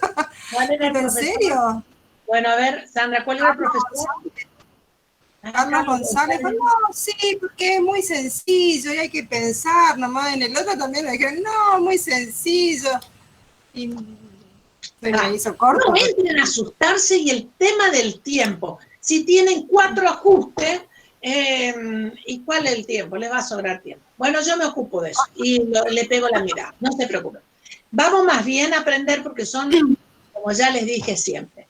¿en serio? Bueno, a ver, Sandra, ¿cuál era el profesor? Carlos González, no, sí, porque es muy sencillo y hay que pensar nomás. En el otro también me dijeron, no, muy sencillo. Y me hizo corto. No entren a asustarse y el tema del tiempo. Si tienen 4 ajustes, ¿y cuál es el tiempo? Les va a sobrar tiempo. Bueno, yo me ocupo de eso y le pego la mirada, no se preocupen. Vamos más bien a aprender porque son, como ya les dije siempre,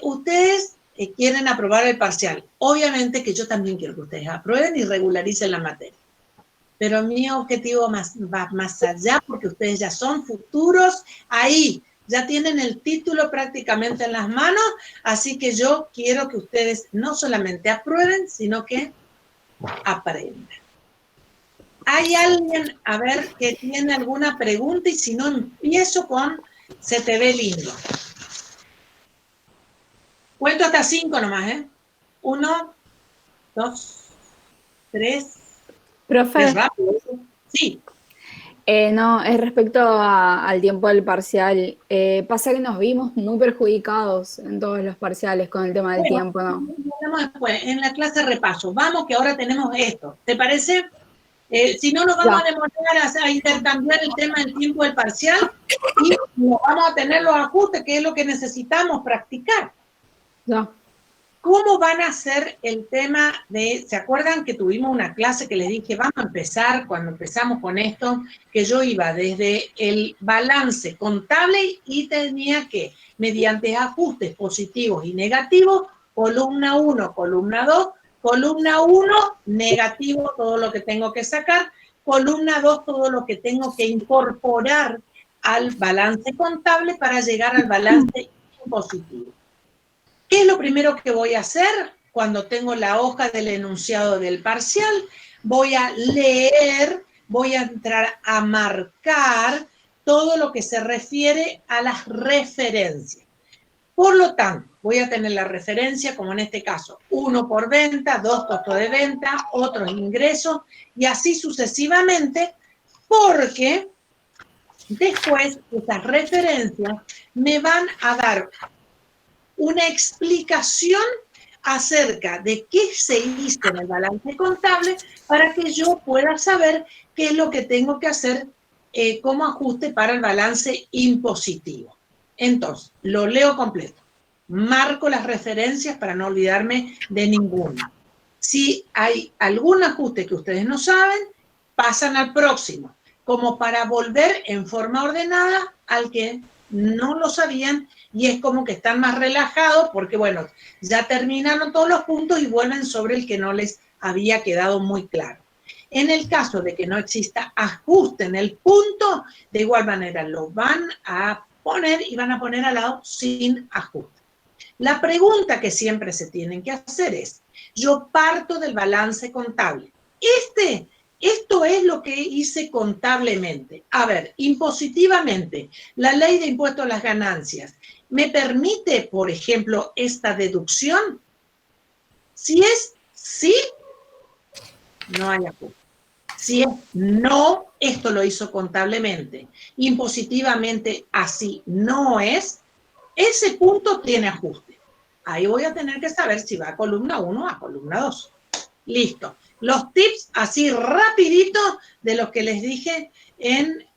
ustedes quieren aprobar el parcial. Obviamente que yo también quiero que ustedes aprueben y regularicen la materia. pero mi objetivo va más allá porque ustedes ya son futuros ahí, ya tienen el título prácticamente en las manos, así que yo quiero que ustedes no solamente aprueben, sino que aprendan. ¿Hay alguien, a ver, que tiene alguna pregunta? Y si no, empiezo con se te ve lindo. Cuento hasta 5 nomás, ¿eh? 1, 2, 3. Profe, Es rápido. Sí. no, es respecto al tiempo del parcial. Pasa que nos vimos muy perjudicados en todos los parciales con el tema del tiempo, ¿no? Después, en la clase de repaso. Vamos, que ahora tenemos esto. ¿Te parece? Si no, nos vamos a demorar a intercambiar el tema del tiempo del parcial y nos vamos a tener los ajustes, que es lo que necesitamos practicar. Ya. ¿Cómo van a hacer el tema de, se acuerdan que tuvimos una clase que les dije, vamos a empezar, cuando empezamos con esto, que yo iba desde el balance contable y tenía que, mediante ajustes positivos y negativos, columna 1, columna 2, columna 1, negativo, todo lo que tengo que sacar, columna 2, todo lo que tengo que incorporar al balance contable para llegar al balance positivo. ¿Qué es lo primero que voy a hacer cuando tengo la hoja del enunciado del parcial? Voy a leer, voy a entrar a marcar todo lo que se refiere a las referencias. Por lo tanto, voy a tener la referencia, como en este caso, 1 por venta, 2 costo de venta, otros ingresos, y así sucesivamente, porque después esas referencias me van a dar una explicación acerca de qué se hizo en el balance contable para que yo pueda saber qué es lo que tengo que hacer como ajuste para el balance impositivo. Entonces, lo leo completo. Marco las referencias para no olvidarme de ninguna. Si hay algún ajuste que ustedes no saben, pasan al próximo, como para volver en forma ordenada al que no lo sabían, y es como que están más relajados porque, bueno, ya terminaron todos los puntos y vuelven sobre el que no les había quedado muy claro. En el caso de que no exista ajuste en el punto, de igual manera lo van a poner y van a poner al lado sin ajuste. La pregunta que siempre se tienen que hacer es, yo parto del balance contable. Esto es lo que hice contablemente. A ver, impositivamente, la ley de impuesto a las ganancias, ¿me permite, por ejemplo, esta deducción? Si es sí, no hay ajuste. Si es no, esto lo hizo contablemente. Impositivamente, así no es, ese punto tiene ajuste. Ahí voy a tener que saber si va a columna 1 o a columna 2. Listo. Los tips así rapidito de los que les dije en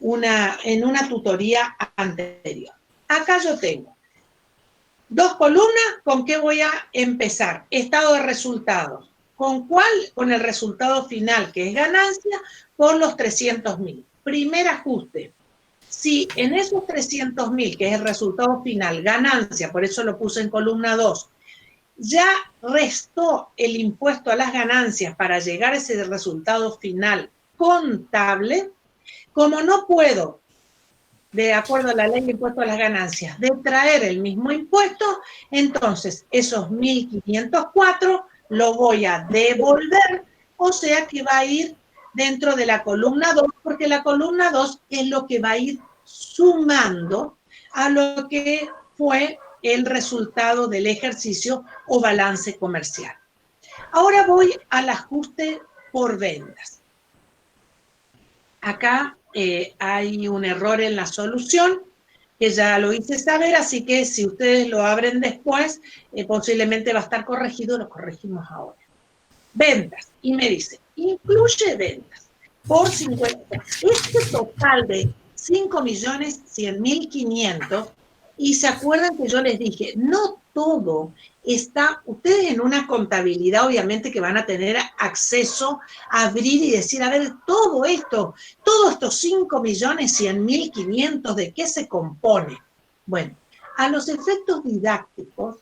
una tutoría anterior. Acá yo tengo 2 columnas. ¿Con qué voy a empezar? Estado de resultados. ¿Con cuál? Con el resultado final, que es ganancia, por los 300.000. Primer ajuste. Si en esos 300.000, que es el resultado final, ganancia, por eso lo puse en columna 2, ya restó el impuesto a las ganancias para llegar a ese resultado final contable, como no puedo, de acuerdo a la ley de impuesto a las ganancias, detraer el mismo impuesto, entonces esos 1.504 lo voy a devolver, o sea que va a ir dentro de la columna 2, porque la columna 2 es lo que va a ir sumando a lo que fue el resultado del ejercicio o balance comercial. Ahora voy al ajuste por ventas. Acá hay un error en la solución, que ya lo hice saber, así que si ustedes lo abren después, posiblemente va a estar corregido, lo corregimos ahora. Ventas, y me dice, incluye ventas por 50. Este total de 5.100.500, y se acuerdan que yo les dije, no todo está, ustedes en una contabilidad obviamente que van a tener acceso a abrir y decir, a ver, todo esto, todos estos 5.100.500, ¿de qué se compone? Bueno, a los efectos didácticos,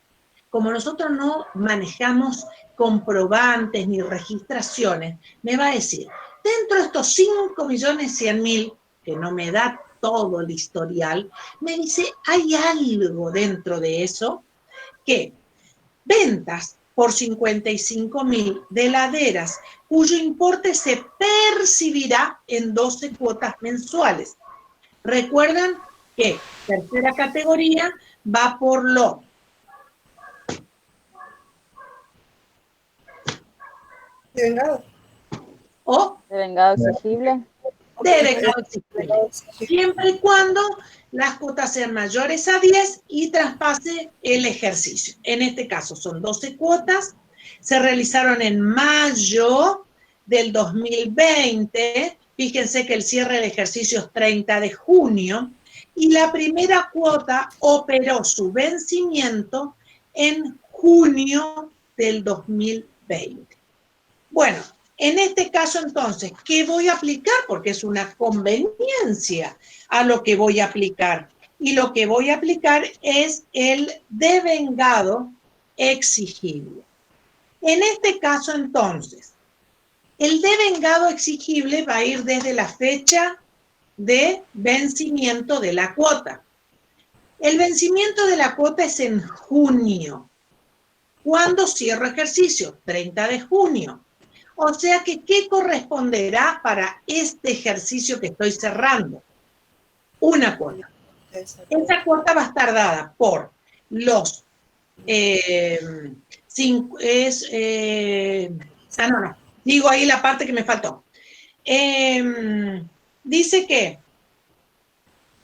como nosotros no manejamos comprobantes ni registraciones, me va a decir, dentro de estos 5.100.000, que no me da todo el historial, me dice, hay algo dentro de eso que ventas por 55.000 de heladeras, cuyo importe se percibirá en 12 cuotas mensuales. Recuerdan que tercera categoría va por lo Devengado. o Devengado exigible. devengado exigible, siempre y cuando las cuotas sean mayores a 10 y traspase el ejercicio. En este caso son 12 cuotas, se realizaron en mayo del 2020, fíjense que el cierre del ejercicio es 30 de junio, y la primera cuota operó su vencimiento en junio del 2020. Bueno, en este caso entonces, ¿qué voy a aplicar? Porque es una conveniencia a lo que voy a aplicar. Y lo que voy a aplicar es el devengado exigible. En este caso entonces, el devengado exigible va a ir desde la fecha de vencimiento de la cuota. El vencimiento de la cuota es en junio. ¿Cuándo cierro ejercicio? 30 de junio. O sea que, ¿qué corresponderá para este ejercicio que estoy cerrando? Una cuota. Esa cuota va a estar dada por los... digo ahí la parte que me faltó. Dice que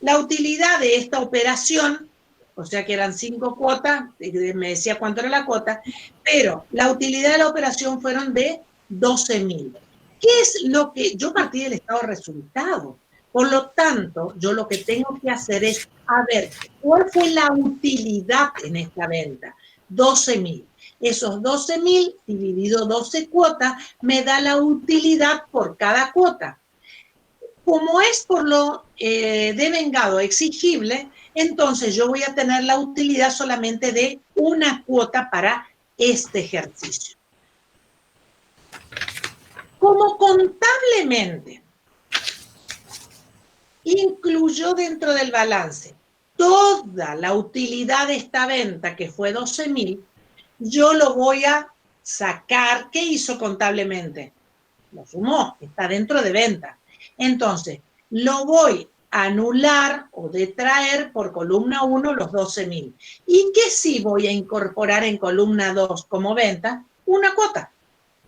la utilidad de esta operación, o sea que eran 5 cuotas, me decía cuánto era la cuota, pero la utilidad de la operación fueron de 12.000. ¿Qué es lo que yo partí del estado de resultado? Por lo tanto, yo lo que tengo que hacer es, a ver, ¿cuál fue la utilidad en esta venta? 12.000. Esos 12.000 dividido 12 cuotas me da la utilidad por cada cuota. Como es por lo devengado exigible, entonces yo voy a tener la utilidad solamente de una cuota para este ejercicio. Como contablemente incluyó dentro del balance toda la utilidad de esta venta, que fue 12.000, yo lo voy a sacar. ¿Qué hizo contablemente? Lo sumó, está dentro de venta. Entonces, lo voy a anular o detraer por columna 1 los 12.000. ¿Y qué sí voy a incorporar en columna 2 como venta? Una cuota.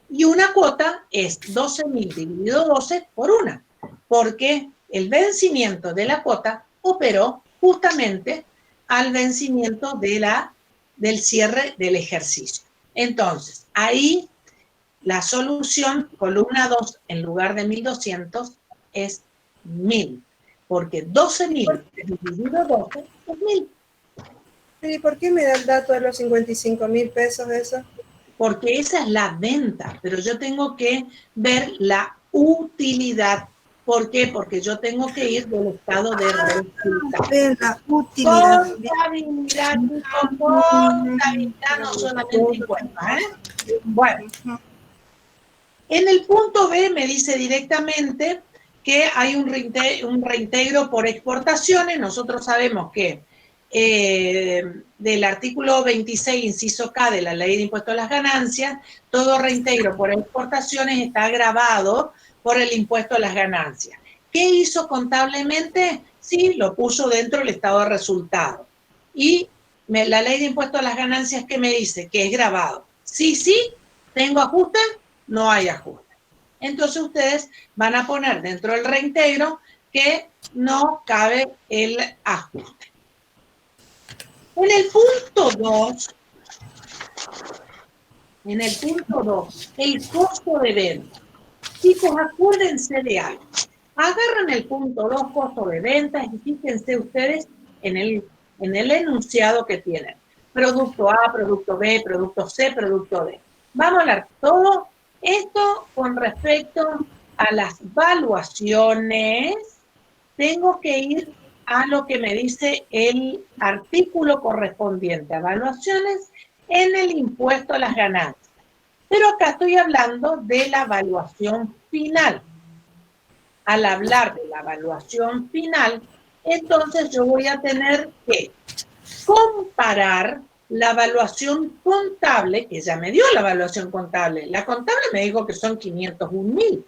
Y una cuota es 12.000 dividido 12 por 1, porque el vencimiento de la cuota operó justamente al vencimiento del cierre del ejercicio. Entonces, ahí la solución, columna 2, en lugar de 1.200, es 1.000, porque 12.000 dividido 12 es 1.000. ¿Y por qué me da el dato de los 55.000 pesos de eso? Porque esa es la venta, pero yo tengo que ver la utilidad. ¿Por qué? Porque yo tengo que ir del estado de resultado. La utilidad. Contabilidad, contabilidad, no solamente encuesta, ¿eh? Bueno, en el punto B me dice directamente que hay un reintegro por exportaciones. Nosotros sabemos que del artículo 26, inciso K de la Ley de Impuesto a las Ganancias, todo reintegro por exportaciones está gravado por el impuesto a las ganancias. ¿Qué hizo contablemente? Sí, lo puso dentro del estado de resultado. Y la Ley de Impuesto a las Ganancias, ¿qué me dice? Que es gravado. Sí, tengo ajuste, no hay ajuste. Entonces ustedes van a poner dentro del reintegro que no cabe el ajuste. En el punto 2, el costo de venta. Chicos, acuérdense de algo. Agarran el punto 2, costo de venta, y fíjense ustedes en el enunciado que tienen. Producto A, producto B, producto C, producto D. Vamos a hablar todo esto con respecto a las valuaciones. Tengo que ir a lo que me dice el artículo correspondiente a evaluaciones, en el impuesto a las ganancias. Pero acá estoy hablando de la evaluación final. Al hablar de la evaluación final, entonces yo voy a tener que comparar la evaluación contable, que ya me dio la evaluación contable. La contable me dijo que son 501.000,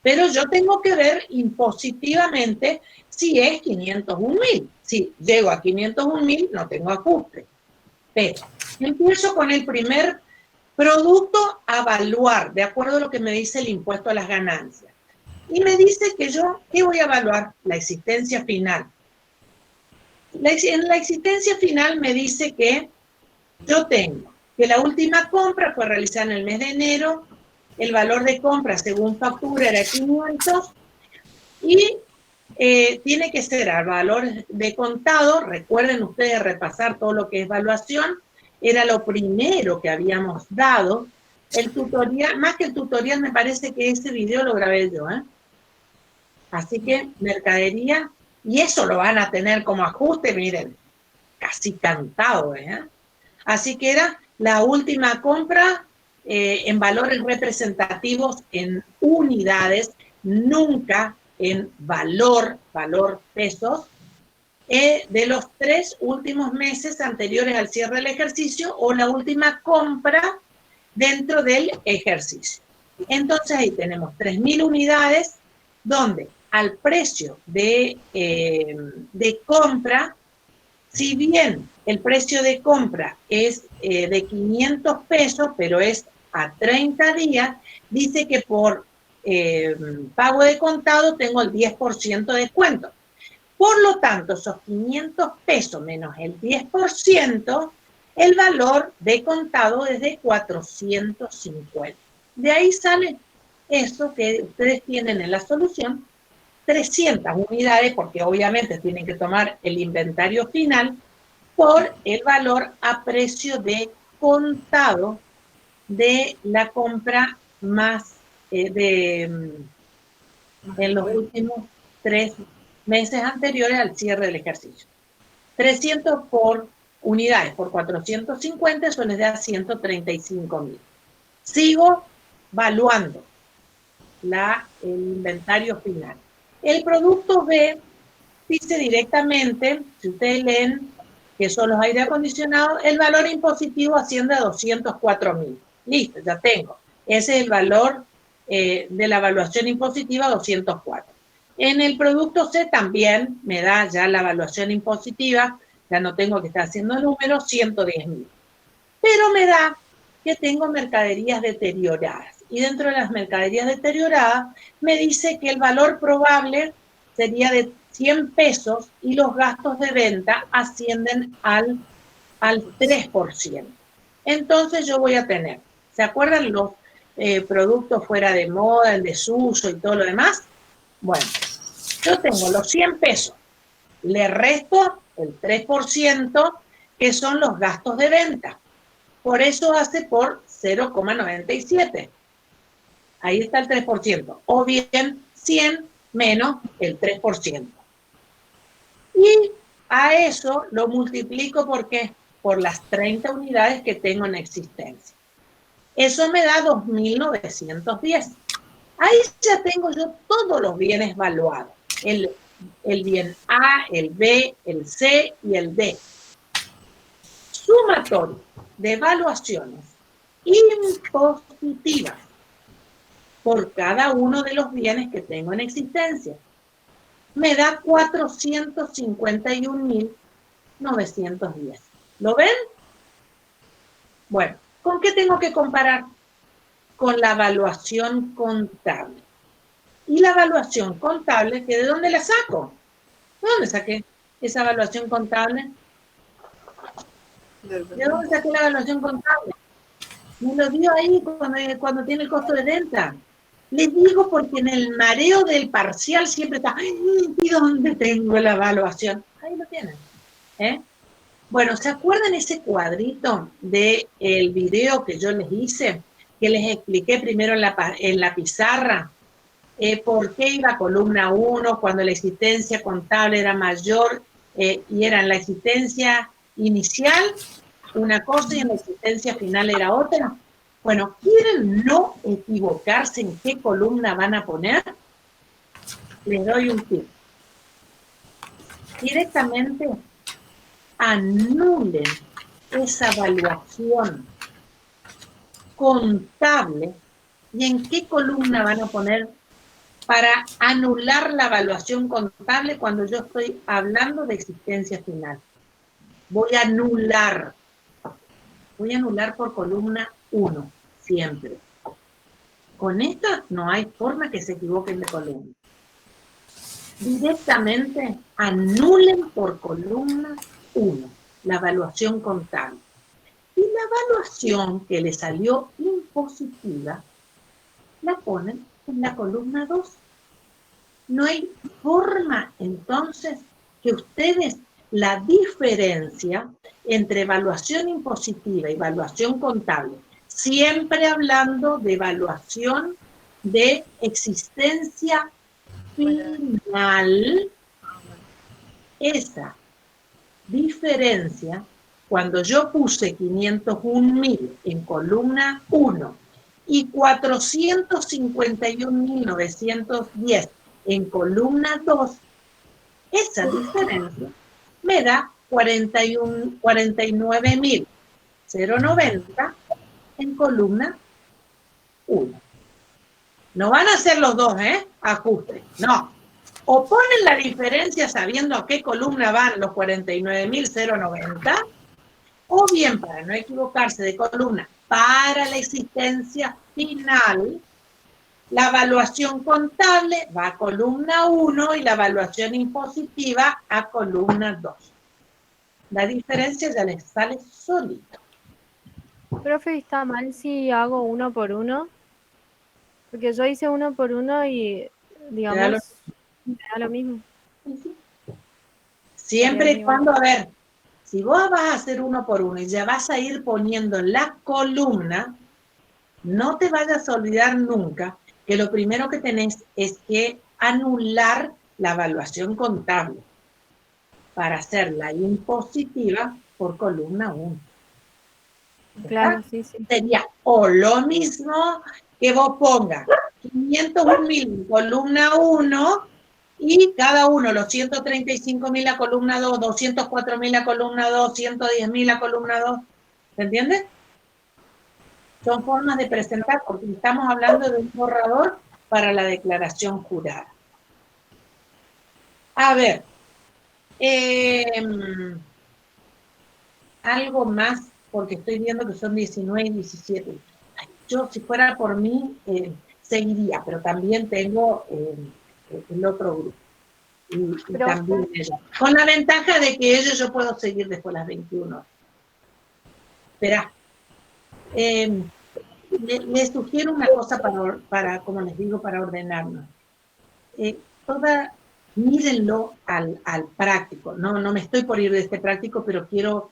pero yo tengo que ver impositivamente si es 501.000. Si llego a 501.000, no tengo ajuste. Pero empiezo con el primer producto a evaluar, de acuerdo a lo que me dice el impuesto a las ganancias. Y me dice que yo, ¿qué voy a evaluar? La existencia final. En la existencia final me dice que yo tengo que la última compra fue realizada en el mes de enero, el valor de compra según factura era 500 y tiene que ser al valor de contado. Recuerden ustedes repasar todo lo que es evaluación, era lo primero que habíamos dado. El tutorial, más que el tutorial, me parece que ese video lo grabé yo, ¿eh? Así que mercadería, y eso lo van a tener como ajuste, miren, casi cantado, ¿eh? Así que era la última compra en valores representativos en unidades, nunca en valor pesos, de los 3 últimos meses anteriores al cierre del ejercicio o la última compra dentro del ejercicio. Entonces ahí tenemos 3.000 unidades donde al precio de compra, si bien el precio de compra es de 500 pesos, pero es a 30 días, dice que por pago de contado tengo el 10% de descuento. Por lo tanto, esos 500 pesos menos el 10%, el valor de contado es de 450. De ahí sale eso que ustedes tienen en la solución, 300 unidades, porque obviamente tienen que tomar el inventario final por el valor a precio de contado de la compra más en los últimos 3 meses anteriores al cierre del ejercicio. 300 por unidades, por 450, eso les da 135.000. Sigo valuando el inventario final. El producto B dice directamente, si ustedes leen que son los aire acondicionados, el valor impositivo asciende a 204.000. Listo, ya tengo. Ese es el valor de la evaluación impositiva, 204. En el producto C también me da ya la evaluación impositiva, ya no tengo que estar haciendo números, 110.000. Pero me da que tengo mercaderías deterioradas. Y dentro de las mercaderías deterioradas me dice que el valor probable sería de 100 pesos y los gastos de venta ascienden al 3%. Entonces yo voy a tener, ¿se acuerdan los productos fuera de moda, el desuso y todo lo demás? Bueno, yo tengo los 100 pesos, le resto el 3%, que son los gastos de venta. Por eso hace por 0,97. Ahí está el 3%. O bien 100 menos el 3%. Y a eso lo multiplico, ¿por qué? Por las 30 unidades que tengo en existencia. Eso me da 2.910. Ahí ya tengo yo todos los bienes valuados. El bien A, el B, el C y el D. Sumatorio de evaluaciones impositivas por cada uno de los bienes que tengo en existencia me da 451.910. ¿Lo ven? Bueno, ¿con qué tengo que comparar? Con la evaluación contable. Y la evaluación contable, ¿que de dónde la saco? ¿De dónde saqué esa evaluación contable? ¿De dónde saqué la evaluación contable? Me lo dio ahí cuando tiene el costo de venta. Les digo porque en el mareo del parcial siempre está, ¿y dónde tengo la evaluación? Ahí lo tienen. Bueno, ¿se acuerdan ese cuadrito del video que yo les hice? Que les expliqué primero en la pizarra. ¿Por qué iba a columna 1 cuando la existencia contable era mayor y era en la existencia inicial? una cosa y en la existencia final era otra. Bueno, ¿quieren no equivocarse en qué columna van a poner? Les doy un tip. Directamente anulen esa evaluación contable y en qué columna van a poner para anular la evaluación contable cuando yo estoy hablando de existencia final. Voy a anular por columna 1, siempre. Con esta no hay forma que se equivoquen de columna. Directamente anulen por columna 1 la evaluación contable. Y la evaluación que le salió impositiva, la ponen en la columna 2. No hay forma, entonces, que ustedes la diferencia entre evaluación impositiva y evaluación contable, siempre hablando de evaluación de existencia final, esa diferencia, cuando yo puse 501.000 en columna 1 y 451.910 en columna 2, esa diferencia me da 49.090 en columna 1. No van a ser los dos, ajuste, no. O ponen la diferencia sabiendo a qué columna van los 49.090, o bien, para no equivocarse de columna, para la existencia final, la evaluación contable va a columna 1 y la evaluación impositiva a columna 2. La diferencia ya les sale solita. Profe, ¿está mal si hago uno por uno? Porque yo hice uno por uno y, digamos, me da lo mismo. Siempre y cuando, a ver, si vos vas a hacer uno por uno y ya vas a ir poniendo la columna, no te vayas a olvidar nunca que lo primero que tenés es que anular la evaluación contable para hacer la impositiva por columna 1. Claro, sí, sí. Sería o lo mismo que vos pongas 501.000 en columna 1 y cada uno, los 135.000 a columna 2, 204.000 a columna 2, 110.000 a columna 2. ¿Se entiende? Son formas de presentar, porque estamos hablando de un borrador para la declaración jurada. A ver, algo más, porque estoy viendo que son 19 y 17. Yo, si fuera por mí, seguiría, pero también tengo el otro grupo. Y también ellos. Con la ventaja de que ellos yo puedo seguir después de las 21. Esperá. Les sugiero una cosa para, como les digo, para ordenarnos. Mírenlo al práctico. No me estoy por ir de este práctico, pero quiero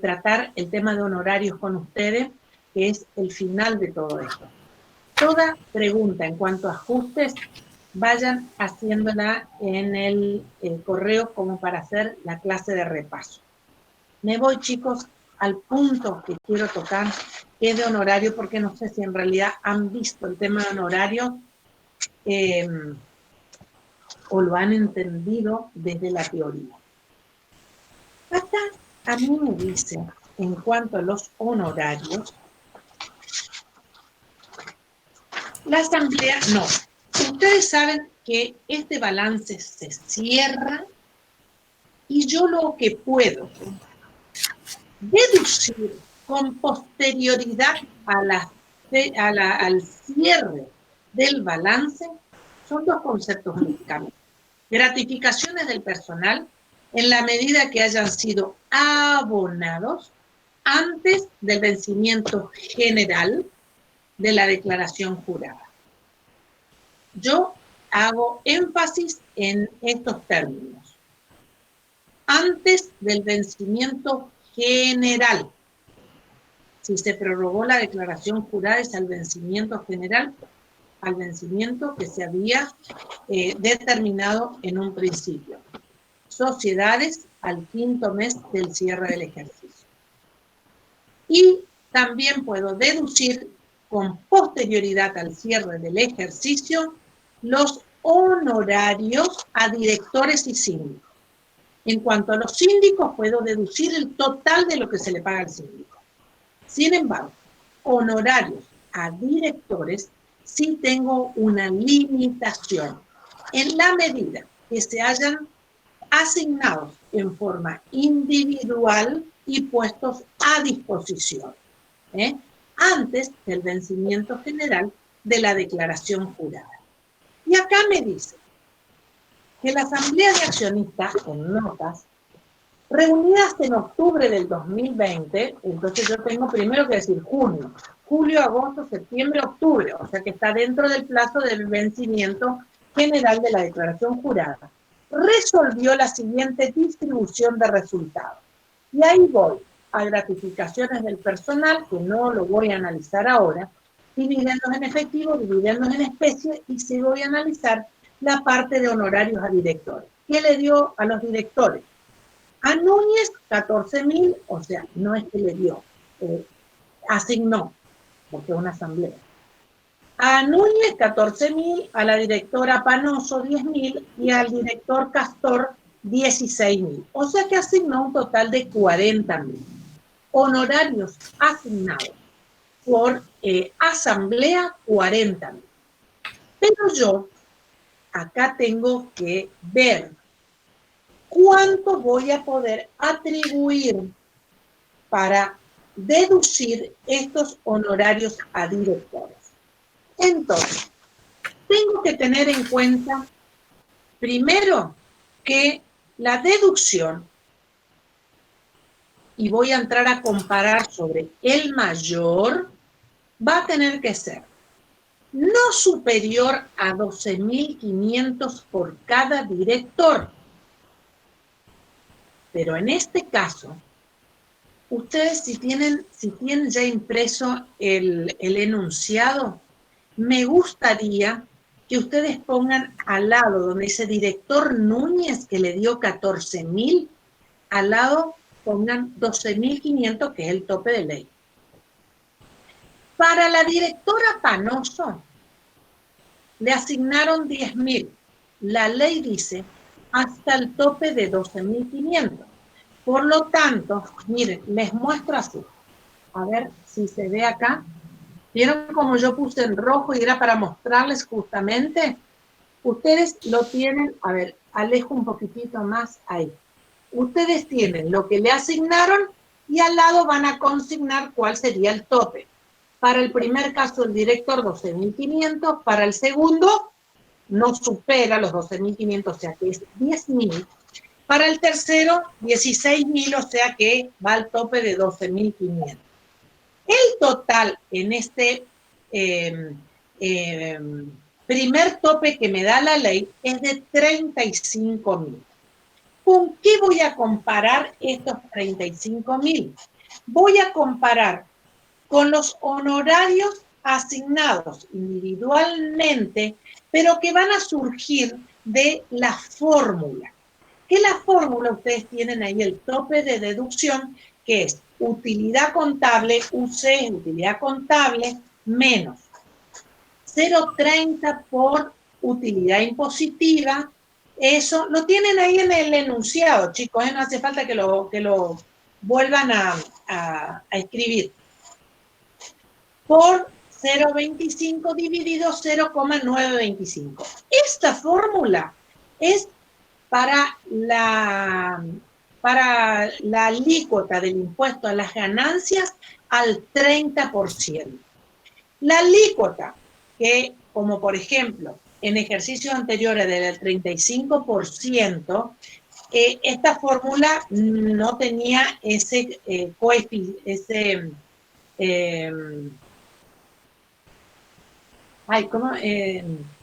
tratar el tema de honorarios con ustedes, que es el final de todo esto. Toda pregunta en cuanto a ajustes, vayan haciéndola en el correo como para hacer la clase de repaso. Me voy, chicos, al punto que quiero tocar, que es de honorario, porque no sé si en realidad han visto el tema de honorario o lo han entendido desde la teoría. Acá a mí me dice, en cuanto a los honorarios, la asamblea, no. Ustedes saben que este balance se cierra y yo lo que puedo deducir con posterioridad al cierre del balance son dos conceptos únicamente. Gratificaciones del personal en la medida que hayan sido abonados antes del vencimiento general de la declaración jurada. Yo hago énfasis en estos términos. Antes del vencimiento general. Si se prorrogó la declaración jurada es al vencimiento general, al vencimiento que se había determinado en un principio. Sociedades al 5º mes del cierre del ejercicio. Y también puedo deducir con posterioridad al cierre del ejercicio los honorarios a directores y síndicos. En cuanto a los síndicos, puedo deducir el total de lo que se le paga al síndico. Sin embargo, honorarios a directores sí tengo una limitación. En la medida que se hayan asignados en forma individual y puestos a disposición, antes del vencimiento general de la declaración jurada. Y acá me dice que la Asamblea de Accionistas, en notas, reunidas en octubre del 2020, entonces yo tengo primero que decir junio, julio, agosto, septiembre, octubre, o sea que está dentro del plazo del vencimiento general de la declaración jurada, resolvió la siguiente distribución de resultados. Y ahí voy a gratificaciones del personal, que no lo voy a analizar ahora, dividendos en efectivo, dividendos en especie, y sí voy a analizar la parte de honorarios a directores. ¿Qué le dio a los directores? A Núñez, 14.000, o sea, no es que le dio, asignó, porque es una asamblea. A Núñez, 14.000, a la directora Panoso, 10.000, y al director Castor, 16.000. O sea que asignó un total de 40.000. Honorarios asignados por asamblea, 40.000. Pero yo acá tengo que ver cuánto voy a poder atribuir para deducir estos honorarios a directores. Entonces, tengo que tener en cuenta, primero, que la deducción, y voy a entrar a comparar sobre el mayor, va a tener que ser no superior a 12.500 por cada director. Pero en este caso, ustedes si tienen ya impreso el enunciado, me gustaría que ustedes pongan al lado, donde dice director Núñez, que le dio 14.000, al lado pongan 12.500, que es el tope de ley. Para la directora Panoso, le asignaron 10.000. La ley dice hasta el tope de 12.500. Por lo tanto, miren, les muestro así. A ver si se ve acá. ¿Vieron como yo puse en rojo y era para mostrarles justamente? Ustedes lo tienen, a ver, alejo un poquitito más ahí. Ustedes tienen lo que le asignaron y al lado van a consignar cuál sería el tope. Para el primer caso, el director, 12.500. Para el segundo, no supera los 12.500, o sea que es 10.000. Para el tercero, 16.000, o sea que va al tope de 12.500. El total en este primer tope que me da la ley es de 35.000. ¿Con qué voy a comparar estos 35.000? Voy a comparar con los honorarios asignados individualmente, pero que van a surgir de la fórmula. Que la fórmula, ustedes tienen ahí el tope de deducción, que es utilidad contable, UC es utilidad contable, menos 0,30 por utilidad impositiva. Eso lo tienen ahí en el enunciado, chicos, no hace falta que lo vuelvan a escribir. Por 0,25 dividido 0,925. Esta fórmula es para la alícuota del impuesto a las ganancias al 30%. La alícuota, que como por ejemplo en ejercicios anteriores del 35%, esta fórmula no tenía ese coeficiente,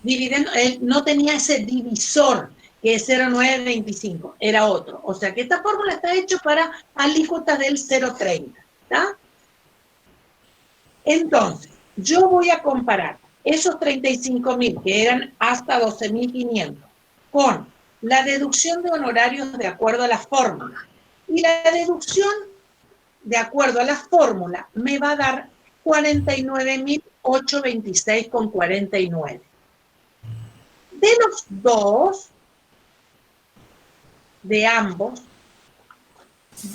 dividendo, no tenía ese divisor, que es 0,925, era otro. O sea que esta fórmula está hecha para alícuotas del 0,30, ¿está? Entonces, yo voy a comparar esos 35.000, que eran hasta 12.500, con la deducción de honorarios de acuerdo a la fórmula. Y la deducción de acuerdo a la fórmula, me va a dar 49.826,49. De los dos, de ambos,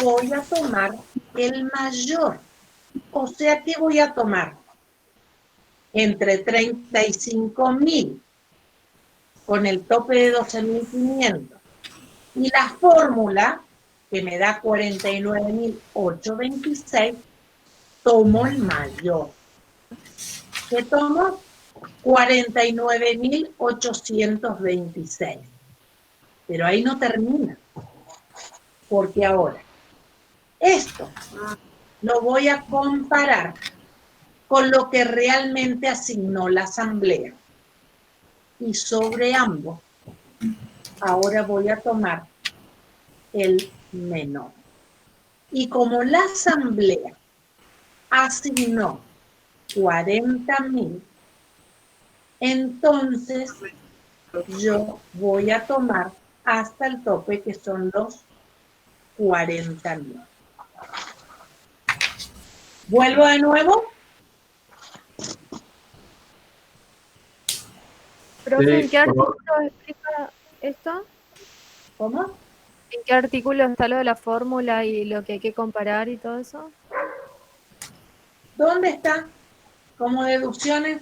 voy a tomar el mayor. O sea que voy a tomar entre 35.000 con el tope de 12.500 y la fórmula que me da 49.826, tomo el mayor. ¿Qué tomo? 49.826. Pero ahí no termina, porque ahora esto lo voy a comparar con lo que realmente asignó la asamblea. Y sobre ambos, ahora voy a tomar el menor. Y como la asamblea asignó 40.000, entonces yo voy a tomar hasta el tope, que son los 40.000. ¿Vuelvo de nuevo? Profe, ¿en Sí, qué artículo explica esto? ¿Cómo? ¿En qué artículo está lo de la fórmula y lo que hay que comparar y todo eso? ¿Dónde está? Como deducciones,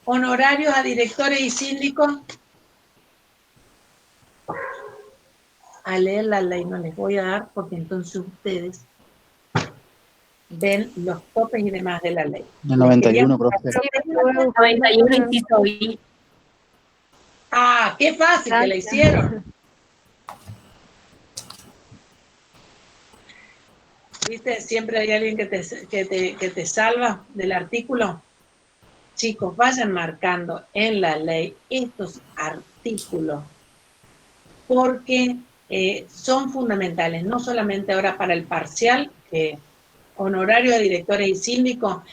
honorarios a directores y síndicos. A leer la ley no les voy a dar, porque entonces ustedes ven los topes y demás de la ley. El 91, profe. Sí, estuve buscando, 91 pero- inciso I. Ah, qué fácil que la Gracias. hicieron. ¿Viste? Siempre hay alguien que te salva del artículo. Chicos, vayan marcando en la ley estos artículos, porque son fundamentales, no solamente ahora para el parcial, honorario de directores y síndicos.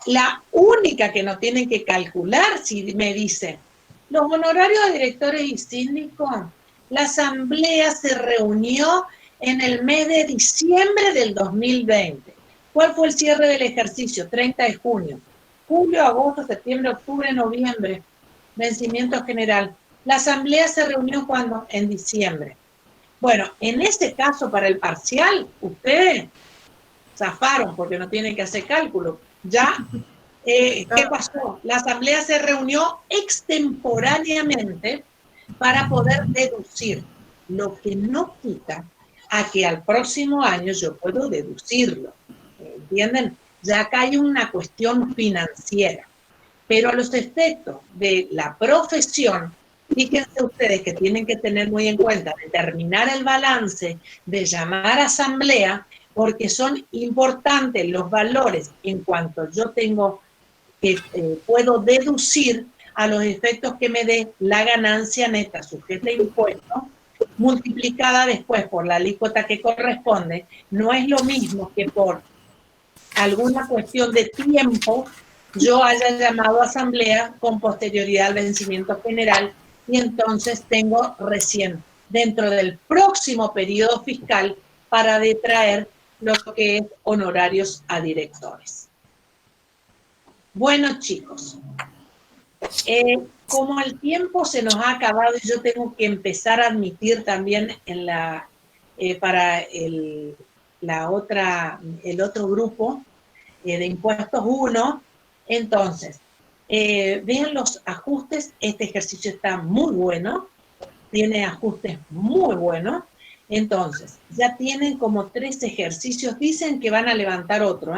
La única que no tienen que calcular, si me dice, los honorarios de directores y síndicos, la asamblea se reunió en el mes de diciembre del 2020. ¿Cuál fue el cierre del ejercicio? 30 de junio. Julio, agosto, septiembre, octubre, noviembre. Vencimiento general. La asamblea se reunió ¿cuándo? En diciembre. Bueno, en este caso, para el parcial, ustedes zafaron porque no tienen que hacer cálculo. Ya, ¿qué pasó? La asamblea se reunió extemporáneamente para poder deducir, lo que no quita a que al próximo año yo puedo deducirlo. ¿Entienden? Ya acá hay una cuestión financiera. Pero a los efectos de la profesión, fíjense ustedes que tienen que tener muy en cuenta determinar el balance, de llamar a asamblea, porque son importantes los valores en cuanto yo tengo que puedo deducir a los efectos que me dé la ganancia neta sujeta a impuestos, multiplicada después por la alícuota que corresponde. No es lo mismo que por alguna cuestión de tiempo yo haya llamado a asamblea con posterioridad al vencimiento general, y entonces tengo recién dentro del próximo periodo fiscal para detraer lo que es honorarios a directores. Bueno, chicos, como el tiempo se nos ha acabado y yo tengo que empezar a admitir también en para el otro grupo de impuestos 1, entonces, vean los ajustes. Este ejercicio está muy bueno, tiene ajustes muy buenos. Entonces, ya tienen como 3 ejercicios, dicen que van a levantar otro,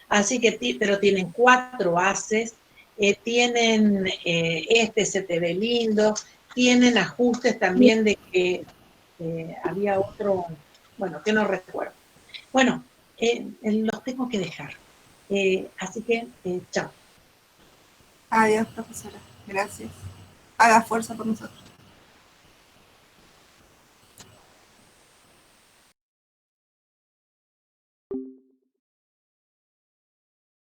así que, pero tienen 4 haces, tienen este se te ve lindo, tienen ajustes también de que había otro, bueno, que no recuerdo. Bueno, los tengo que dejar. Así que, chao. Adiós, profesora. Gracias. Haga fuerza por nosotros.